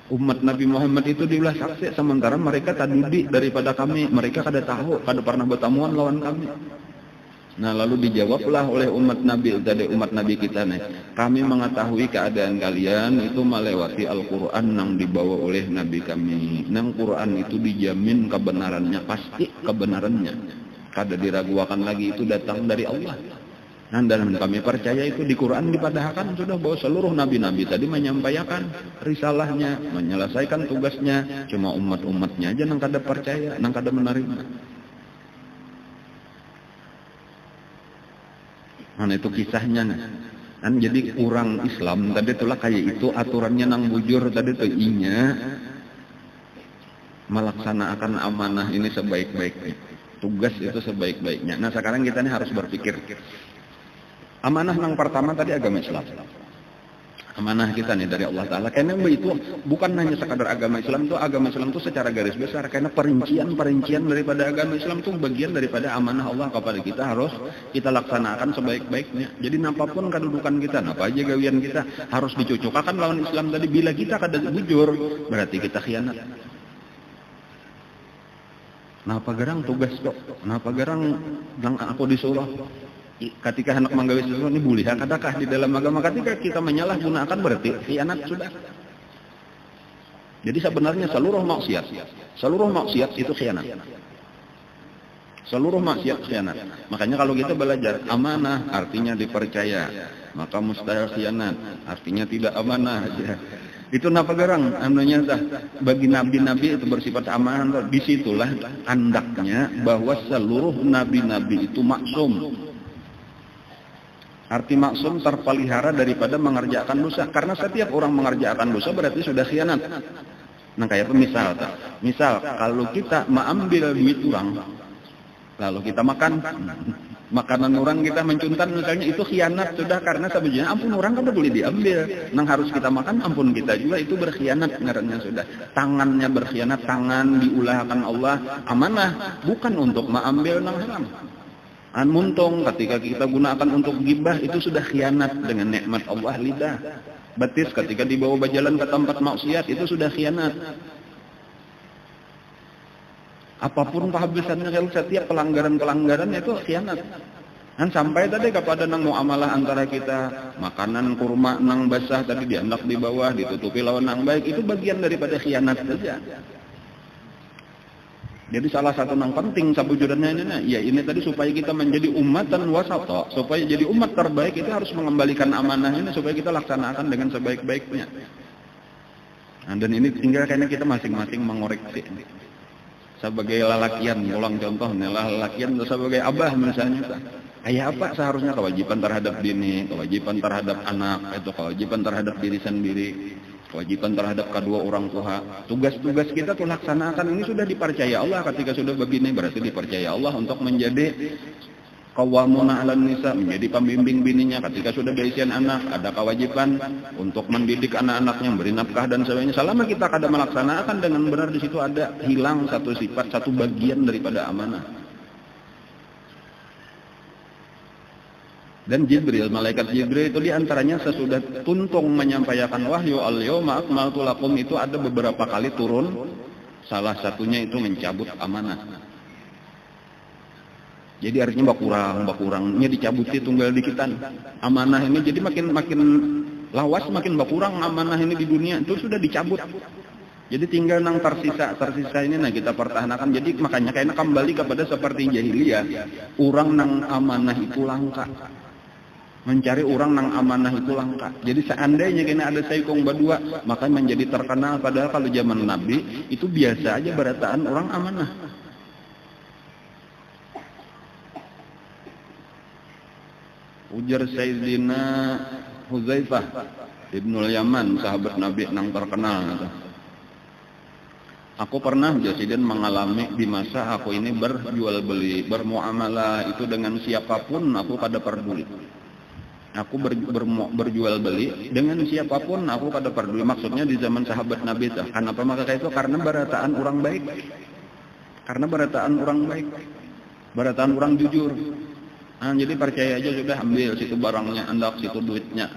umat Nabi Muhammad itu diulah saksi sementara mereka tadudi daripada kami, mereka kada tahu, kada pernah bertemuan lawan kami. Nah lalu dijawablah oleh umat Nabi kita nih, kami mengetahui keadaan kalian itu melewati Al-Quran yang dibawa oleh Nabi kami. Nang Quran itu dijamin kebenarannya, pasti kebenarannya, kada diragukan lagi, itu datang dari Allah. Nah dan kami percaya itu di Quran dipadahkan sudah bahwa seluruh nabi-nabi tadi menyampaikan risalahnya, menyelesaikan tugasnya, cuma umat-umatnya aja yang kada percaya, yang kada menerima. Nah itu kisahnya nih. Dan jadi orang Islam tadi itulah kayak itu aturannya nang bujur tadi tuh inya melaksanakan amanah ini sebaik-baiknya, tugas itu sebaik-baiknya. Nah sekarang kita nih harus berpikir, amanah yang pertama tadi agama Islam. Amanah kita nih dari Allah Ta'ala. Karena itu bukan hanya sekadar agama Islam itu secara garis besar. Karena perincian daripada agama Islam itu bagian daripada amanah Allah kepada kita, harus kita laksanakan sebaik-baiknya. Jadi apapun kedudukan kita, apa aja gawian kita, harus dicocokkan lawan Islam tadi. Bila kita kada bujur, berarti kita khianat. Napa gerang tugas kok? Napa gerang yang aku disuruh? Ketika hendak menggawe sesuatu ini boleh adakah di dalam agama? Ketika kita menyalahgunakan berarti khianat sudah. Jadi sebenarnya seluruh maksiat itu khianat. Seluruh maksiat khianat. Makanya kalau kita belajar amanah artinya dipercaya, maka mustahil khianat artinya tidak amanah. Itu napa gerang anunya bagi nabi-nabi itu bersifat amanah. Disitulah andaknya bahwa seluruh nabi-nabi itu maksum. Arti maksum terpelihara daripada mengerjakan dosa. Karena setiap orang mengerjakan dosa berarti sudah khianat. Nah kayak misal kalau kita mengambil duit orang, lalu kita makan makanan orang, kita mencuntan misalnya, itu khianat sudah. Karena sebenarnya ampun orang kan boleh diambil, nang harus kita makan ampun kita juga, itu berkhianat ngarannya sudah. Tangannya berkhianat, tangan diulahkan Allah, amanah bukan untuk mengambil nang haram. Muntung ketika kita gunakan untuk gibah, itu sudah khianat dengan nikmat Allah. Lidah, betis ketika dibawa berjalan ke tempat maksiat, itu sudah khianat. Apapun kehabisannya, kalau setiap pelanggaran itu khianat. Dan sampai tadi kepada nang muamalah antara kita, makanan kurma nang basah tadi diandak di bawah, ditutupi lawan nang baik, itu bagian daripada khianat saja. Jadi salah satu yang penting sabujudannya ini tadi supaya kita menjadi umatan wasata, supaya jadi umat terbaik itu harus mengembalikan amanah ini supaya kita laksanakan dengan sebaik-baiknya. Nah, dan ini tinggal karena kita masing-masing mengoreksi. Sebagai lalakian, ulang contoh nih, lalakian sebagai abah misalnya, kayak apa seharusnya kewajiban terhadap bini, kewajiban terhadap anak, itu kewajiban terhadap diri sendiri, kewajiban terhadap kedua orang tua. Tugas-tugas kita tuh laksanakan, ini sudah dipercaya Allah. Ketika sudah begini berarti dipercaya Allah untuk menjadi qawwamuna 'alan nisa, menjadi pembimbing bininya. Ketika sudah berisian anak, ada kewajiban untuk mendidik anak-anaknya, beri nafkah dan sebagainya. Selama kita kada melaksanakan dengan benar, di situ ada hilang satu sifat, satu bagian daripada amanah. Dan Jibril, malaikat Jibril itu diantaranya sesudah tuntung menyampaikan wahyu al-yawma akmaltu lakum, itu ada beberapa kali turun. Salah satunya itu mencabut amanah. Jadi artinya bakurangnya dicabuti tunggal dikitan. Amanah ini jadi makin lawas, makin bakurang amanah ini di dunia itu sudah dicabut. Jadi tinggal nang tersisa ini nah kita pertahankan. Jadi makanya kayaknya kembali kepada seperti jahiliyah. Orang nang amanah itu langka. Mencari orang nang amanah itu langka. Jadi seandainya kena ada saikong badua, maka menjadi terkenal. Padahal kalau zaman Nabi itu biasa aja berataan orang amanah. Ujar Sayyidina Huzaifah Ibnul Yaman, sahabat Nabi nang terkenal. Aku pernah Jasiden mengalami di masa aku ini berjual beli, bermuamalah itu dengan siapapun aku kada peduli. Aku berjual beli dengan siapapun aku kada peduli. Maksudnya di zaman sahabat Nabi itu. Kenapa maka itu? Karena berataan orang baik. Karena berataan orang baik. Berataan orang jujur. Nah, jadi percaya aja sudah ambil situ barangnya, andak situ duitnya.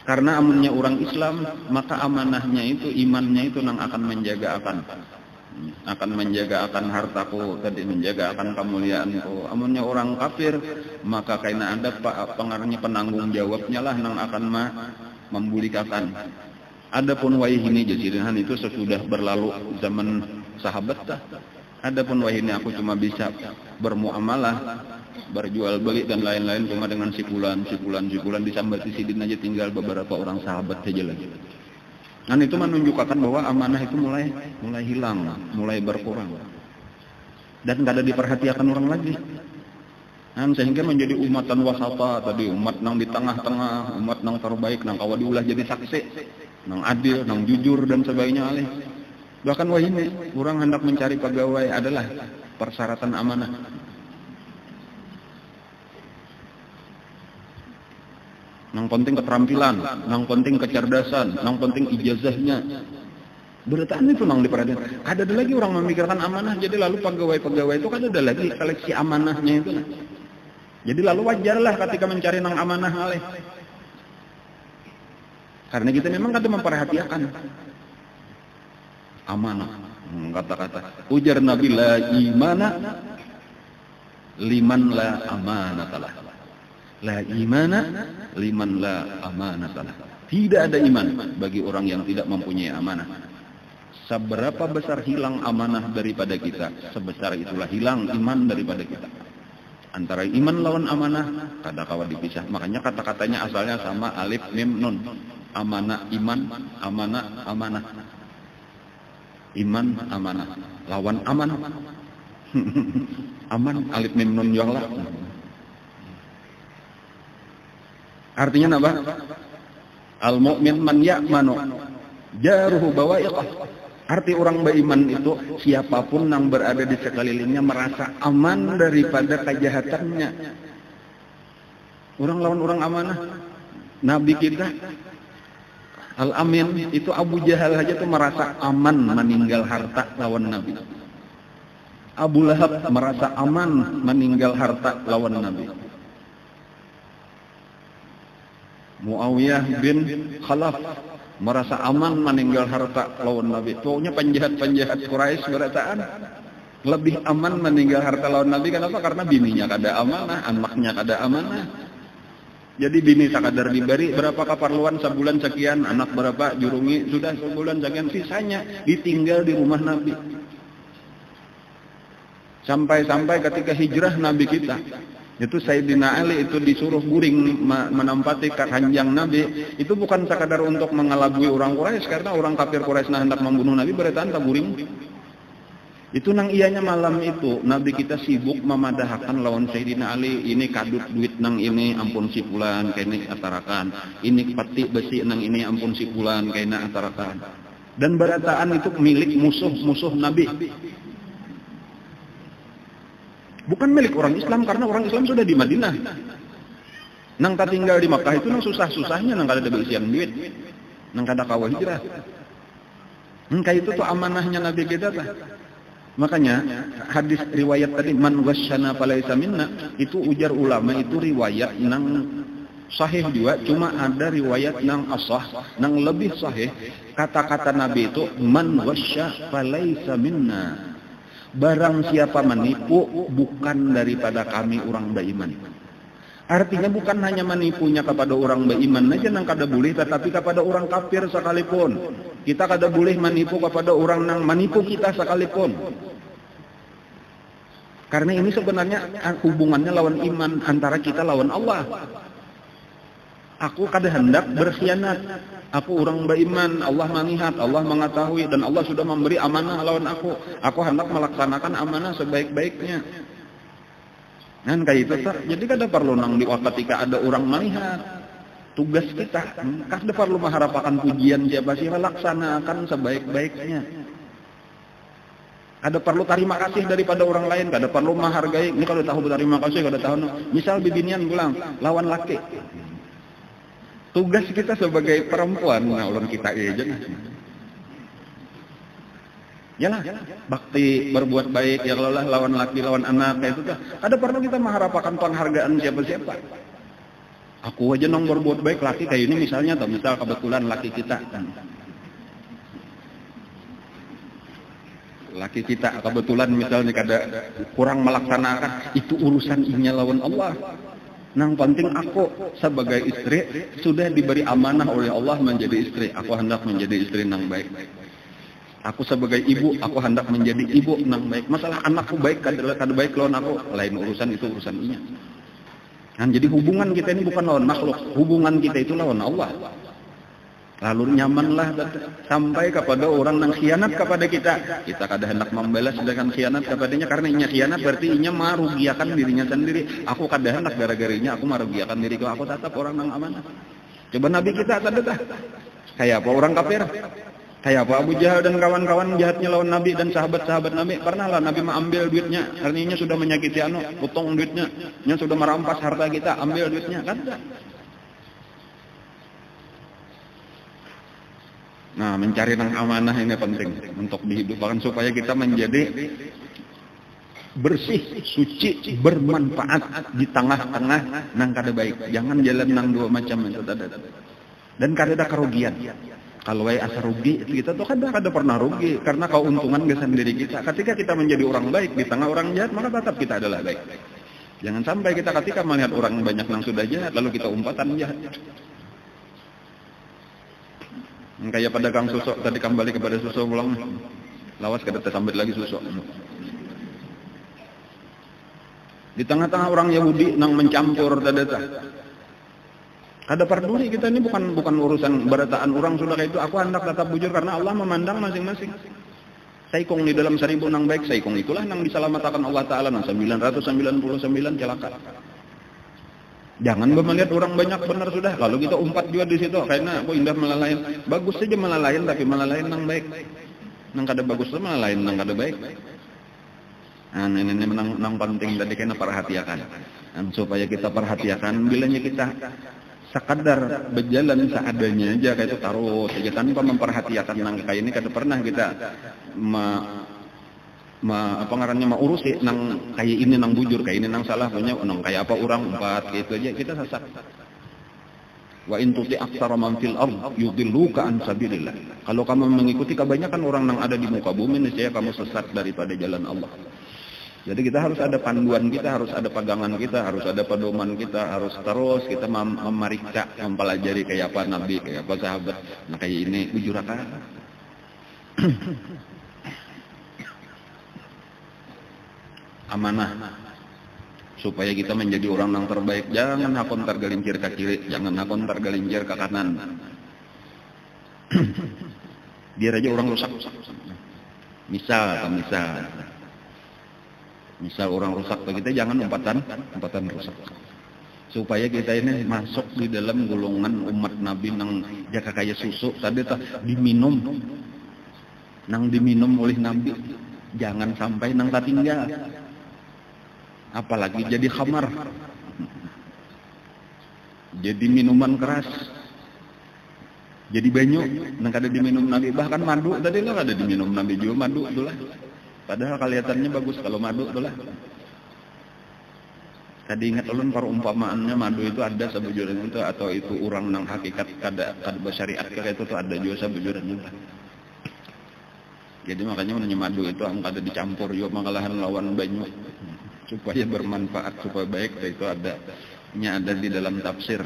Karena amannya orang Islam, maka amanahnya itu, imannya itu nang akan menjaga akan menjaga akan hartaku, tadi menjaga akan kemuliaanku. Amannya orang kafir, maka karena ada pengaruhnya penanggung jawabnya lah nang akan membulikakan. Adapun wahini jadian itu sesudah berlalu zaman sahabat dah. Adapun wahini aku cuma bisa bermuamalah, berjual beli dan lain-lain cuma dengan sipulan disambati sidin aja tinggal beberapa orang sahabat saja lagi. Dan itu menunjukkan bahwa amanah itu mulai hilang, mulai berkurang. Dan tidak ada diperhatikan orang lagi. Dan sehingga menjadi umatan wasata tadi, umat nang di tengah-tengah, umat nang terbaik, nang kawa diulah jadi saksi, nang adil, nang jujur dan sebagainya alih. Bahkan wahini orang hendak mencari pegawai adalah persyaratan amanah. Nang penting keterampilan, nang penting kecerdasan, nang penting ijazahnya. Berataan itu nang diperhatikan. Ada lagi orang memikirkan amanah, jadi lalu pegawai-pegawai itu kan ada lagi seleksi amanahnya itu. Jadi lalu wajarlah ketika mencari nang amanah alih. Karena kita memang kada memperhatikan amanah. Kata-kata ujar Nabi, la imana liman la amanatalah. La imana liman la amanatalah. Tidak ada iman bagi orang yang tidak mempunyai amanah. Seberapa besar hilang amanah daripada kita, sebesar itulah hilang iman daripada kita. Antara iman lawan amanah kada kawa dipisah. Makanya kata-katanya asalnya sama, alif mim nun. Amanah iman, amanah amanah. Iman amanah lawan aman. Aman alif mim nun yang lah. Artinya apa? Al mu'min man ya'manu jaruhu bawa'iqah. Arti orang beriman itu siapapun yang berada di sekelilingnya merasa aman daripada kejahatannya. Orang lawan orang amanah. Nabi kita Al-Amin itu Abu Jahal saja tuh merasa aman meninggal harta lawan Nabi. Abu Lahab merasa aman meninggal harta lawan Nabi. Muawiyah bin Khalaf merasa aman meninggal harta lawan Nabi. Pokoknya penjahat-penjahat Quraisy berataan lebih aman meninggal harta lawan Nabi. Kenapa? Karena bininya kada amanah, anaknya kada amanah. Jadi bini sakadar diberi berapa keperluan sebulan sekian, anak berapa jurungi sudah sebulan sekian, sisanya ditinggal di rumah Nabi. Sampai-sampai ketika hijrah Nabi kita, itu Sayyidina Ali itu disuruh guring menempati kanjang Nabi. Itu bukan sekadar untuk mengelabui orang Quraisy, karena orang kafir Quraisy hendak membunuh Nabi berataan tak guring. Itu nang ianya malam itu Nabi kita sibuk memadahkan lawan Sayyidina Ali. Ini kadut duit nang ini ampun si fulan kene atarakan. Ini peti besi nang ini ampun si fulan kene atarakan. Dan berataan itu milik musuh-musuh Nabi. Bukan milik orang Islam, karena orang Islam sudah di Madinah. Nang tak tinggal di Makkah itu nang susah-susahnya nang kada ada berisian duit. Nang kada kawa hijrah. Kayak itu tuh amanahnya Nabi kita tuh. Makanya hadis riwayat tadi man wasyana falaisa minna itu ujar ulama itu riwayat nang sahih juga, cuma ada riwayat nang asah nang lebih sahih. Kata-kata Nabi itu man wasya falaisa minna. barang siapa menipu bukan daripada kami orang beriman. Artinya bukan hanya menipunya kepada orang beriman aja nang kada boleh, tetapi kepada orang kafir sekalipun. Kita kada boleh menipu kepada orang nang menipu kita sekalipun. Karena ini sebenarnya hubungannya lawan iman, antara kita lawan Allah. Aku kada hendak berkhianat. Aku orang beriman, Allah melihat, Allah mengetahui, dan Allah sudah memberi amanah lawan aku. Aku hendak melaksanakan amanah sebaik-baiknya. Kan kayak itu tak. Jadi kada perlu nang ketika ada orang melihat. Tugas kita, kada perlu mengharapkan pujian siapa sih, laksanakan sebaik-baiknya. Ada perlu terima kasih daripada orang lain, kada perlu menghargai. Ini kalau tahu berterima kasih, kada tahu. Misal bibinian bilang lawan laki. Tugas kita sebagai perempuan, nah ulun kita aja nah. Yalah, bakti berbuat baik ya Allah lawan laki, lawan anak kayak itu dah. Ada perlu kita mengharapkan penghargaan siapa-siapa. Aku aja nong berbuat baik laki kayak ini misalnya, atau misal kebetulan laki kita kan. Laki kita kebetulan misalnya kada kurang melaksanakan, itu urusan inya lawan Allah. Nang penting aku sebagai istri sudah diberi amanah oleh Allah menjadi istri. Aku hendak menjadi istri nang baik. Aku sebagai ibu, aku hendak menjadi ibu nang baik. Masalah anakku baik kada baik lawan aku, lain urusan, itu urusan inya. Nah, jadi hubungan kita ini bukan lawan makhluk, hubungan kita itu lawan Allah. Lalu nyamanlah sampai kepada orang yang khianat kepada kita. Kita kada hendak membalas dengan khianat kepadanya, karena inya khianat berarti inya merugiakan dirinya sendiri. Aku kada hendak gara-garanya aku merugiakan diriku. Aku tetap orang yang amanah. Coba Nabi kita tadi dah. Kayak apa orang kafir? Kayak apa Abu Jahal dan kawan-kawan jahatnya lawan Nabi dan sahabat-sahabat Nabi? Pernahlah Nabi mengambil duitnya, artinya sudah menyakiti potong duitnya, nya sudah merampas harta kita, ambil duitnya, kan? Nah, mencari nang amanah ini penting untuk dihidupkan supaya kita menjadi bersih, suci, bermanfaat di tengah-tengah nang kada baik. Jangan jalan nang dua macam itu tadi. Dan kada ada kerugian. Kalau asa rugi, kita tuh kada pernah rugi karena keuntungan ke sendiri kita. Ketika kita menjadi orang baik di tengah orang jahat, maka tetap kita adalah baik. Jangan sampai kita ketika melihat orang banyak yang sudah jahat lalu kita umpatan jahat. Kayak pedagang susu tadi kembali kepada susu ulang, lawas kada tersambit lagi susu. Di tengah-tengah orang Yahudi nang mencampur data. Kada peduli kita ini bukan urusan berataan orang sudah kayak itu. Aku hendak tetap bujur karena Allah memandang masing-masing. Saikong di dalam 1000 nang baik, saikong itulah nang diselamatkan Allah Taala nang 999 celaka. Jangan melihat orang banyak benar sudah, lalu kita umpat juga di situ karena aku indah melalain. Bagus saja melalain, tapi melalain nang baik. Nang kada bagus tu melalain nang kada baik. Nah, ini nang penting tadi kena perhatikan. Supaya kita perhatikan bilanya kita sekadar berjalan seadanya aja kayak itu taruh saja tanpa memperhatikan nang kayak ini kada pernah kita apa ngarannya urusi nang kayak ini nang bujur kayak ini nang salah punya nang kayak apa orang umpat gitu aja kita sesat. Wa in tuti aktsara man fil ard yudilluka an sabilillah. Kalau kamu mengikuti kebanyakan orang nang ada di muka bumi niscaya kamu sesat daripada jalan Allah. Jadi kita harus ada panduan kita, harus ada pegangan kita, harus ada pedoman kita, harus terus kita memeriksa, mempelajari kayak apa Nabi, kayak apa sahabat. Nah kayak ini bujur apa? Amanah supaya kita menjadi orang yang terbaik. Jangan hakon tergelincir ke kiri, jangan hakon tergelincir ke kanan. Biar aja orang rusak. Misal orang rusak kita jangan umpatan rusak. Supaya kita ini masuk di dalam golongan umat Nabi nang jaka kaya susu tadi diminum oleh Nabi. Jangan sampai nang tinggal. Apalagi jadi khamar, jadi minuman keras, jadi banyu, nang kada diminum Nabi, bahkan madu tadi lah kada diminum Nabi juga madu itulah. Padahal kelihatannya bagus kalau madu itulah. Tadi ingat ulun perumpamaannya madu itu ada sebujurnya itu atau itu orang nang hakikat kada bersyariat kayak itu tuh ada juga sebujurnya juga. Jadi makanya menanya madu itu angkada dicampur yo mangalahan lawan banyu supaya bermanfaat, supaya baik. Itu ada di dalam tafsir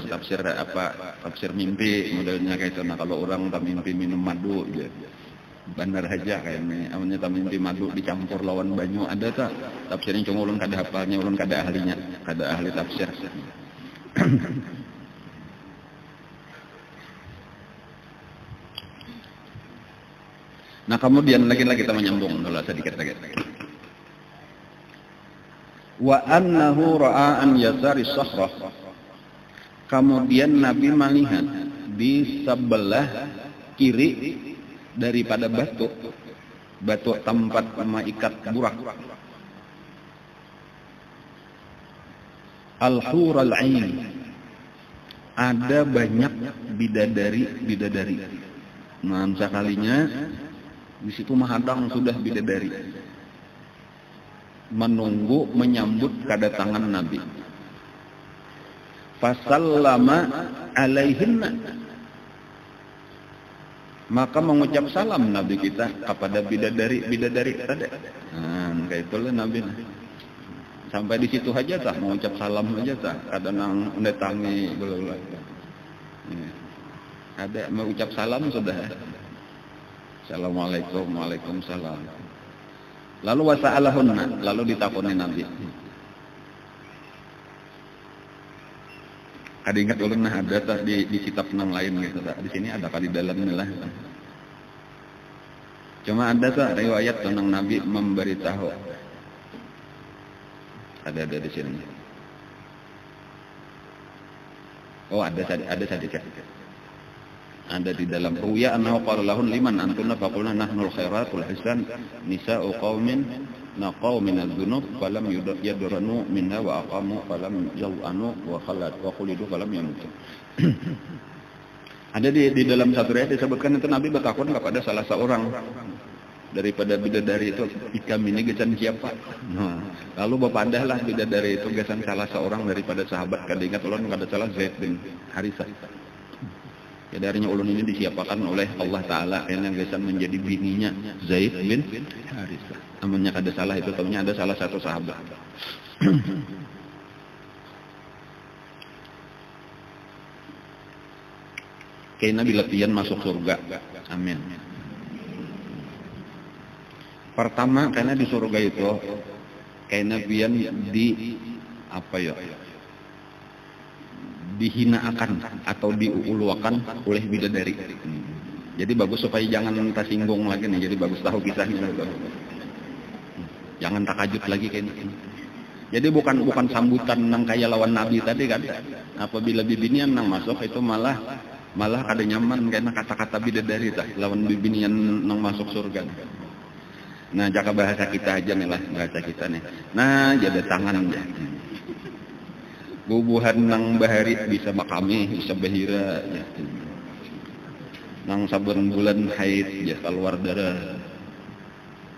apa, tafsir mimpi modelnya kayak itu. Nah kalau orang tak mimpi minum madu ya benar aja kayaknya amanya tak mimpi madu dicampur lawan banyu, ada tak tafsirnya, cuma ulun kada hafalnya, ulun kada ahlinya, kada ahli tafsir. Nah kemudian lagi kita menyambung dulu sedikit lagi. Wa annahu ra'a an yasari sahrah. Kemudian Nabi melihat di sebelah kiri daripada batu tempat mengikat burak, al-hurul 'ain, ada banyak bidadari. Nah sekalinya di situ menghadang sudah bidadari menunggu menyambut kedatangan Nabi. Fasallama alaihinna, maka mengucap salam Nabi kita kepada bidadari tadi. Nah kayak itulah Nabi. Sampai di situ aja tah mengucap salam aja tah. Ada nang mendatangi belum. Ada mengucap salam sudah. Assalamualaikum, waalaikumsalam. Lalu wasa'alahunna, lalu ditakoni Nabi. Ada ingat ulun nah ada tah di kitab nang lain gitu tah. Di sini ada di dalamnya lah. Cuma ada tah riwayat tentang Nabi memberitahu. Ada di sini. Oh ada saja. Ada di dalam ruya annahu qala lahun liman antunna faqulna nahnul khairatul hisan nisa'u qaumin naqaw minadz dzunub falam yadranu minha wa aqamu falam yaw'anu wa khalat wa qulidu falam yamutu. Ada di dalam satu riwayat disebutkan itu Nabi bertakun kepada salah seorang daripada bidadari itu, kami ini gesan siapa? Nah, lalu bapandahlah bidadari itu gesan salah seorang daripada sahabat. Kada ingat ulun kada salah Zaid bin Harisah. Ya darinya ulun ini disiapakan oleh Allah Ta'ala yang gesan menjadi bininya Zaid bin Harisah. Namanya kada salah itu, tahunya ada salah satu sahabat. Kayak Nabi latihan masuk surga. Amin. Pertama karena di surga itu kayak Nabian dihinakan atau diuluakan oleh bidadari. Jadi bagus supaya jangan tersinggung lagi nih. Jadi bagus tahu kisahnya. Jangan takajut lagi kayak ini. Jadi bukan sambutan nang kaya lawan Nabi tadi kan. Apabila bibinian nang masuk itu malah kada nyaman karena kata-kata bidadari tah lawan bibinian nang masuk surga. Nah jaka bahasa kita aja nih lah, bahasa kita nih. Nah jadi tangan ya. Bubuhan nang bahari bisa makami, bisa bahira ya. Nang saben bulan haid ya keluar darah.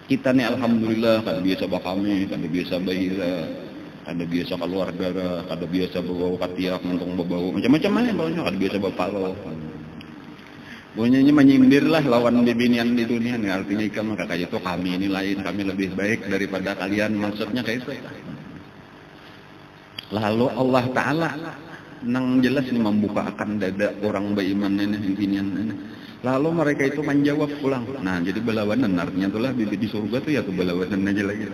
Kita nih alhamdulillah kada biasa makami, kada biasa bahira, kada biasa keluar darah, kada biasa bau katiak, mentong bau macam-macam aja baunya, kada biasa bau palo. Baunya menyindir lah lawan bibinian di dunia nih. Artinya ikan maka kayak itu kami ini lain, kami lebih baik daripada kalian, maksudnya kayak itu. Lalu Allah Ta'ala nang jelas ini membukakan dada orang beriman ini bibinian ini. Lalu mereka itu menjawab pulang. Nah jadi belawanan artinya itulah bibit di surga tuh ya tuh belawanan aja lagi.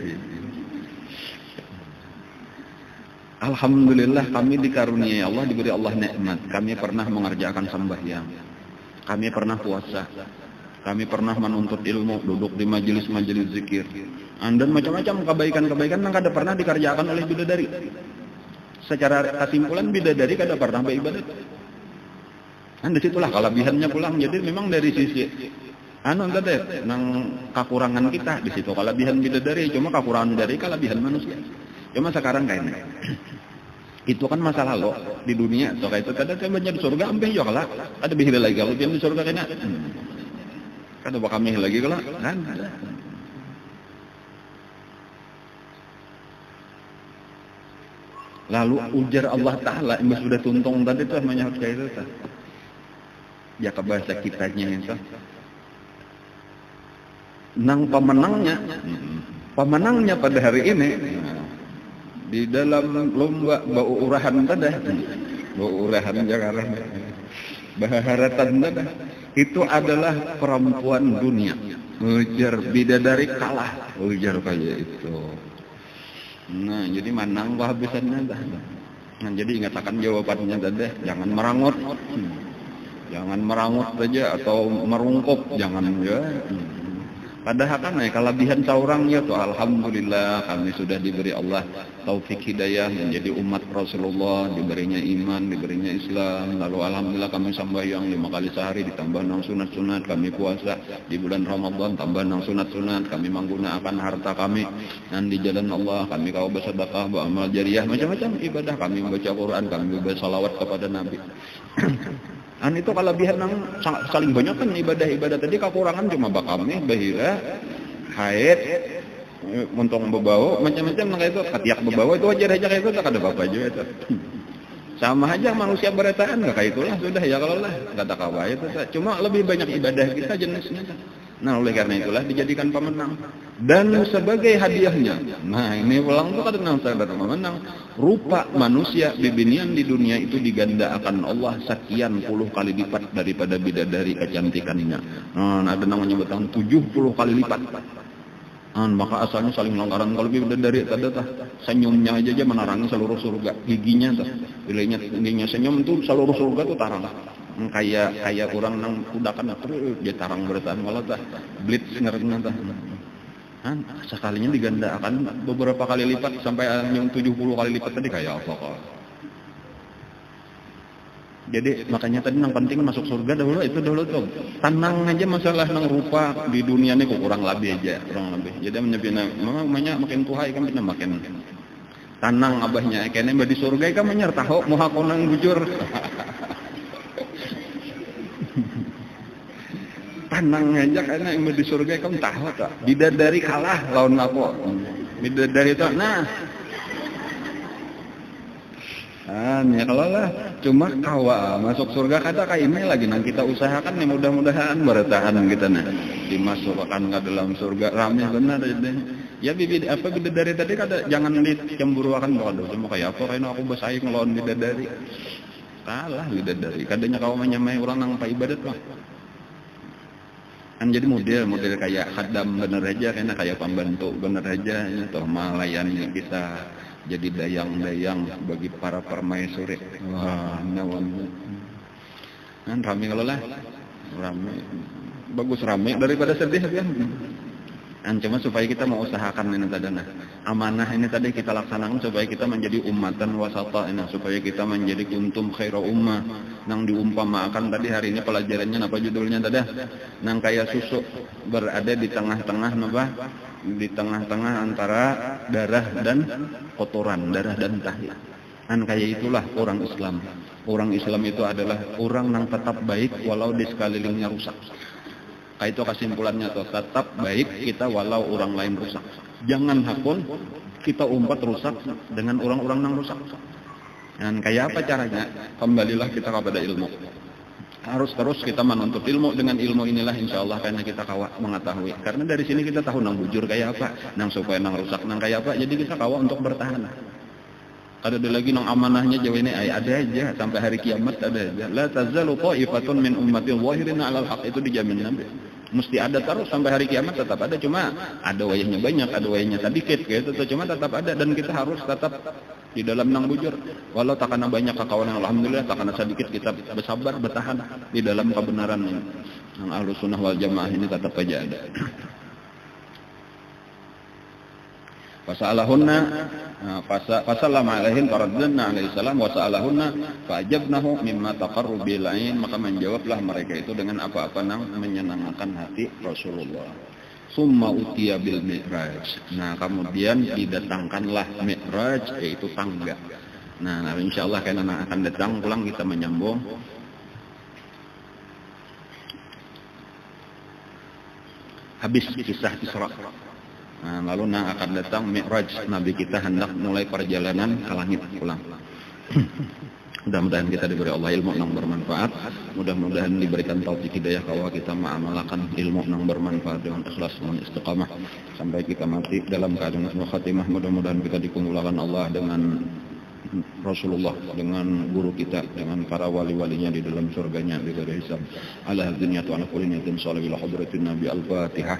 Alhamdulillah kami dikaruniai Allah, diberi Allah nikmat. Kami pernah mengerjakan sembahyang. Kami pernah puasa, kami pernah menuntut ilmu, duduk di majelis-majelis zikir, dan macam-macam kebaikan-kebaikan yang kada pernah dikerjakan oleh bidadari. Secara kesimpulan bidadari kada pernah beribadat. Dan disitulah kelebihannya pulang. Jadi memang dari sisi tadi nang kekurangan kita di situ kelebihan bidadari, cuma kekurangan dari kelebihan manusia. Cuma sekarang kayaknya. Itu kan masa lalu di dunia. So kayak itu kada banyak di surga ampe yo kala. Ada bihira lagi kalau di surga kayaknya. Kada bakal mih lagi kala. Kan. Lalu ujar Allah Ta'ala yang sudah tuntung tadi itu namanya kayak itu. Ya ke bahasa kitanya itu. nang pemenangnya pada hari ini di dalam lomba bau urahan tadi, bau urahan Jakarta, baharatan tadi, itu adalah perempuan dunia. Ujar bidadari kalah, ujar kayak itu. Nah, jadi manang habisannya dah. Nah, jadi ingatkan jawabannya tadi, jangan merangut. Jangan merangut saja atau merungkup, jangan ya. Padahal kan kelebihan seorang ya tuh alhamdulillah kami sudah diberi Allah taufik hidayah menjadi umat Rasulullah, diberinya iman, diberinya Islam. Lalu alhamdulillah kami sembahyang 5 kali sehari ditambah 6 sunat-sunat, kami puasa di bulan Ramadan tambah 6 sunat-sunat, kami menggunakan harta kami dan di jalan Allah, kami kau bersedekah, beramal jariah, macam-macam ibadah, kami membaca Quran, kami bersalawat kepada Nabi. Itu kelebihan yang saling banyak kan ibadah-ibadah tadi, kekurangan cuma bakami, bahira, haid, muntong berbau, macam-macam kayak itu, ketiak berbau itu wajar aja kayak itu, tak ada apa-apa juga itu. Sama aja manusia beretaan nggak kayak itulah sudah ya kalau lah nggak tak kawai itu, cuma lebih banyak ibadah kita jenisnya. Nah oleh karena itulah dijadikan pemenang dan sebagai hadiahnya. Nah ini pulang tuh kadang sahabat pemenang. Rupa manusia bibinian di dunia itu digandakan Allah sekian puluh kali lipat daripada bidadari kecantikannya. Ada namanya betang 70 kali lipat. Maka asalnya saling langgaran kalau bidadari tadi senyumnya aja menarangi seluruh surga, giginya tuh, giginya senyum tuh seluruh surga tuh tarang. Kayak orang nang kudakan terus dia tarang bertahan malah tah blitz ngerna tah. Sekalinya digandakan beberapa kali lipat sampai yang 70 kali lipat tadi kayak apa kok. Jadi makanya tadi yang penting masuk surga dahulu itu dahulu tuh. Tenang aja masalah nang rupa di dunia ini kok kurang lebih aja, kurang lebih. Jadi menyebina mamanya makin tua ikan bisa makin tenang abahnya kene di surga ikan menyertaho moha konang bujur. Tenang aja karena yang di surga kamu tahu tak bidadari kalah lawan apa bidadari itu ya kalau lah cuma kawa masuk surga kata kayak ini lagi nang kita usahakan nih mudah-mudahan bertahan kita nih dimasukkan ke dalam surga ramai benar ya bidadari tadi kata jangan dicemburuakan bodoh cuma kayak apa kayak aku bersaing lawan bidadari kalah bidadari kadanya kau menyamai orang nang pak ibadat lah. Kan jadi model kayak khadam bener aja karena kayak pembantu bener aja atau melayani kita jadi dayang-dayang bagi para permaisuri. Wah, nawan. Kan rame kalau lah. Rame. Bagus rame daripada sedih kan. Cuma supaya kita mau usahakan ini tadi amanah ini tadi kita laksanakan supaya kita menjadi ummatan wasata ini supaya kita menjadi kuntum khairu ummah nang diumpamakan tadi hari ini pelajarannya apa judulnya tadi nang kayak susu berada di tengah-tengah apa di tengah-tengah antara darah dan kotoran darah dan tahya kayak itulah orang Islam itu adalah orang yang tetap baik walau di sekelilingnya rusak. Itu kesimpulannya tuh tetap baik kita walau orang lain rusak. Jangan hakun kita umpat rusak dengan orang-orang yang rusak. Dan kayak apa caranya? Kembalilah kita kepada ilmu. Harus terus kita menuntut ilmu dengan ilmu inilah insya Allah karena kita kawa mengetahui. Karena dari sini kita tahu nang bujur kayak apa, nang supaya nang rusak nang kayak apa. Jadi kita kawa untuk bertahan. Ada lagi nang amanahnya jauh ini ada aja sampai hari kiamat ada aja. La tazalu qa'ifatun min ummati dhahirina 'alal haq itu dijamin Nabi. Mesti ada terus sampai hari kiamat tetap ada cuma ada wayahnya banyak, ada wayahnya sedikit gitu cuma tetap ada dan kita harus tetap di dalam nang bujur. Walau takana banyak kekawanan alhamdulillah takana sedikit kita bersabar bertahan di dalam kebenaran yang Ahlussunnah wal Jamaah ini tetap aja ada. Fasalahunna fasallama alaihin faraddanna alaihi salam wa sa'alahunna fa'ajabnahu mimma taqarru bil ain maka menjawablah mereka itu dengan apa-apa yang menyenangkan hati Rasulullah. Summa utiya bil mi'raj. Nah, kemudian didatangkanlah mi'raj yaitu tangga. Nah, insyaallah karena akan datang pulang kita menyambung habis kisah Isra. Nah, lalu akan datang Mi'raj Nabi kita hendak mulai perjalanan ke langit pulang. Mudah-mudahan kita diberi Allah ilmu yang bermanfaat. Mudah-mudahan diberikan taufik hidayah bahwa kita mengamalkan ilmu yang bermanfaat dengan ikhlas dan istiqamah sampai kita mati dalam keadaan husnul khatimah. Mudah-mudahan kita dikumpulkan Allah dengan Rasulullah, dengan guru kita, dengan para wali-walinya di dalam surganya bighairi hisab. Ala dunya wa ala kulli niyatin shalih ila hadratin Nabi al-Fatihah.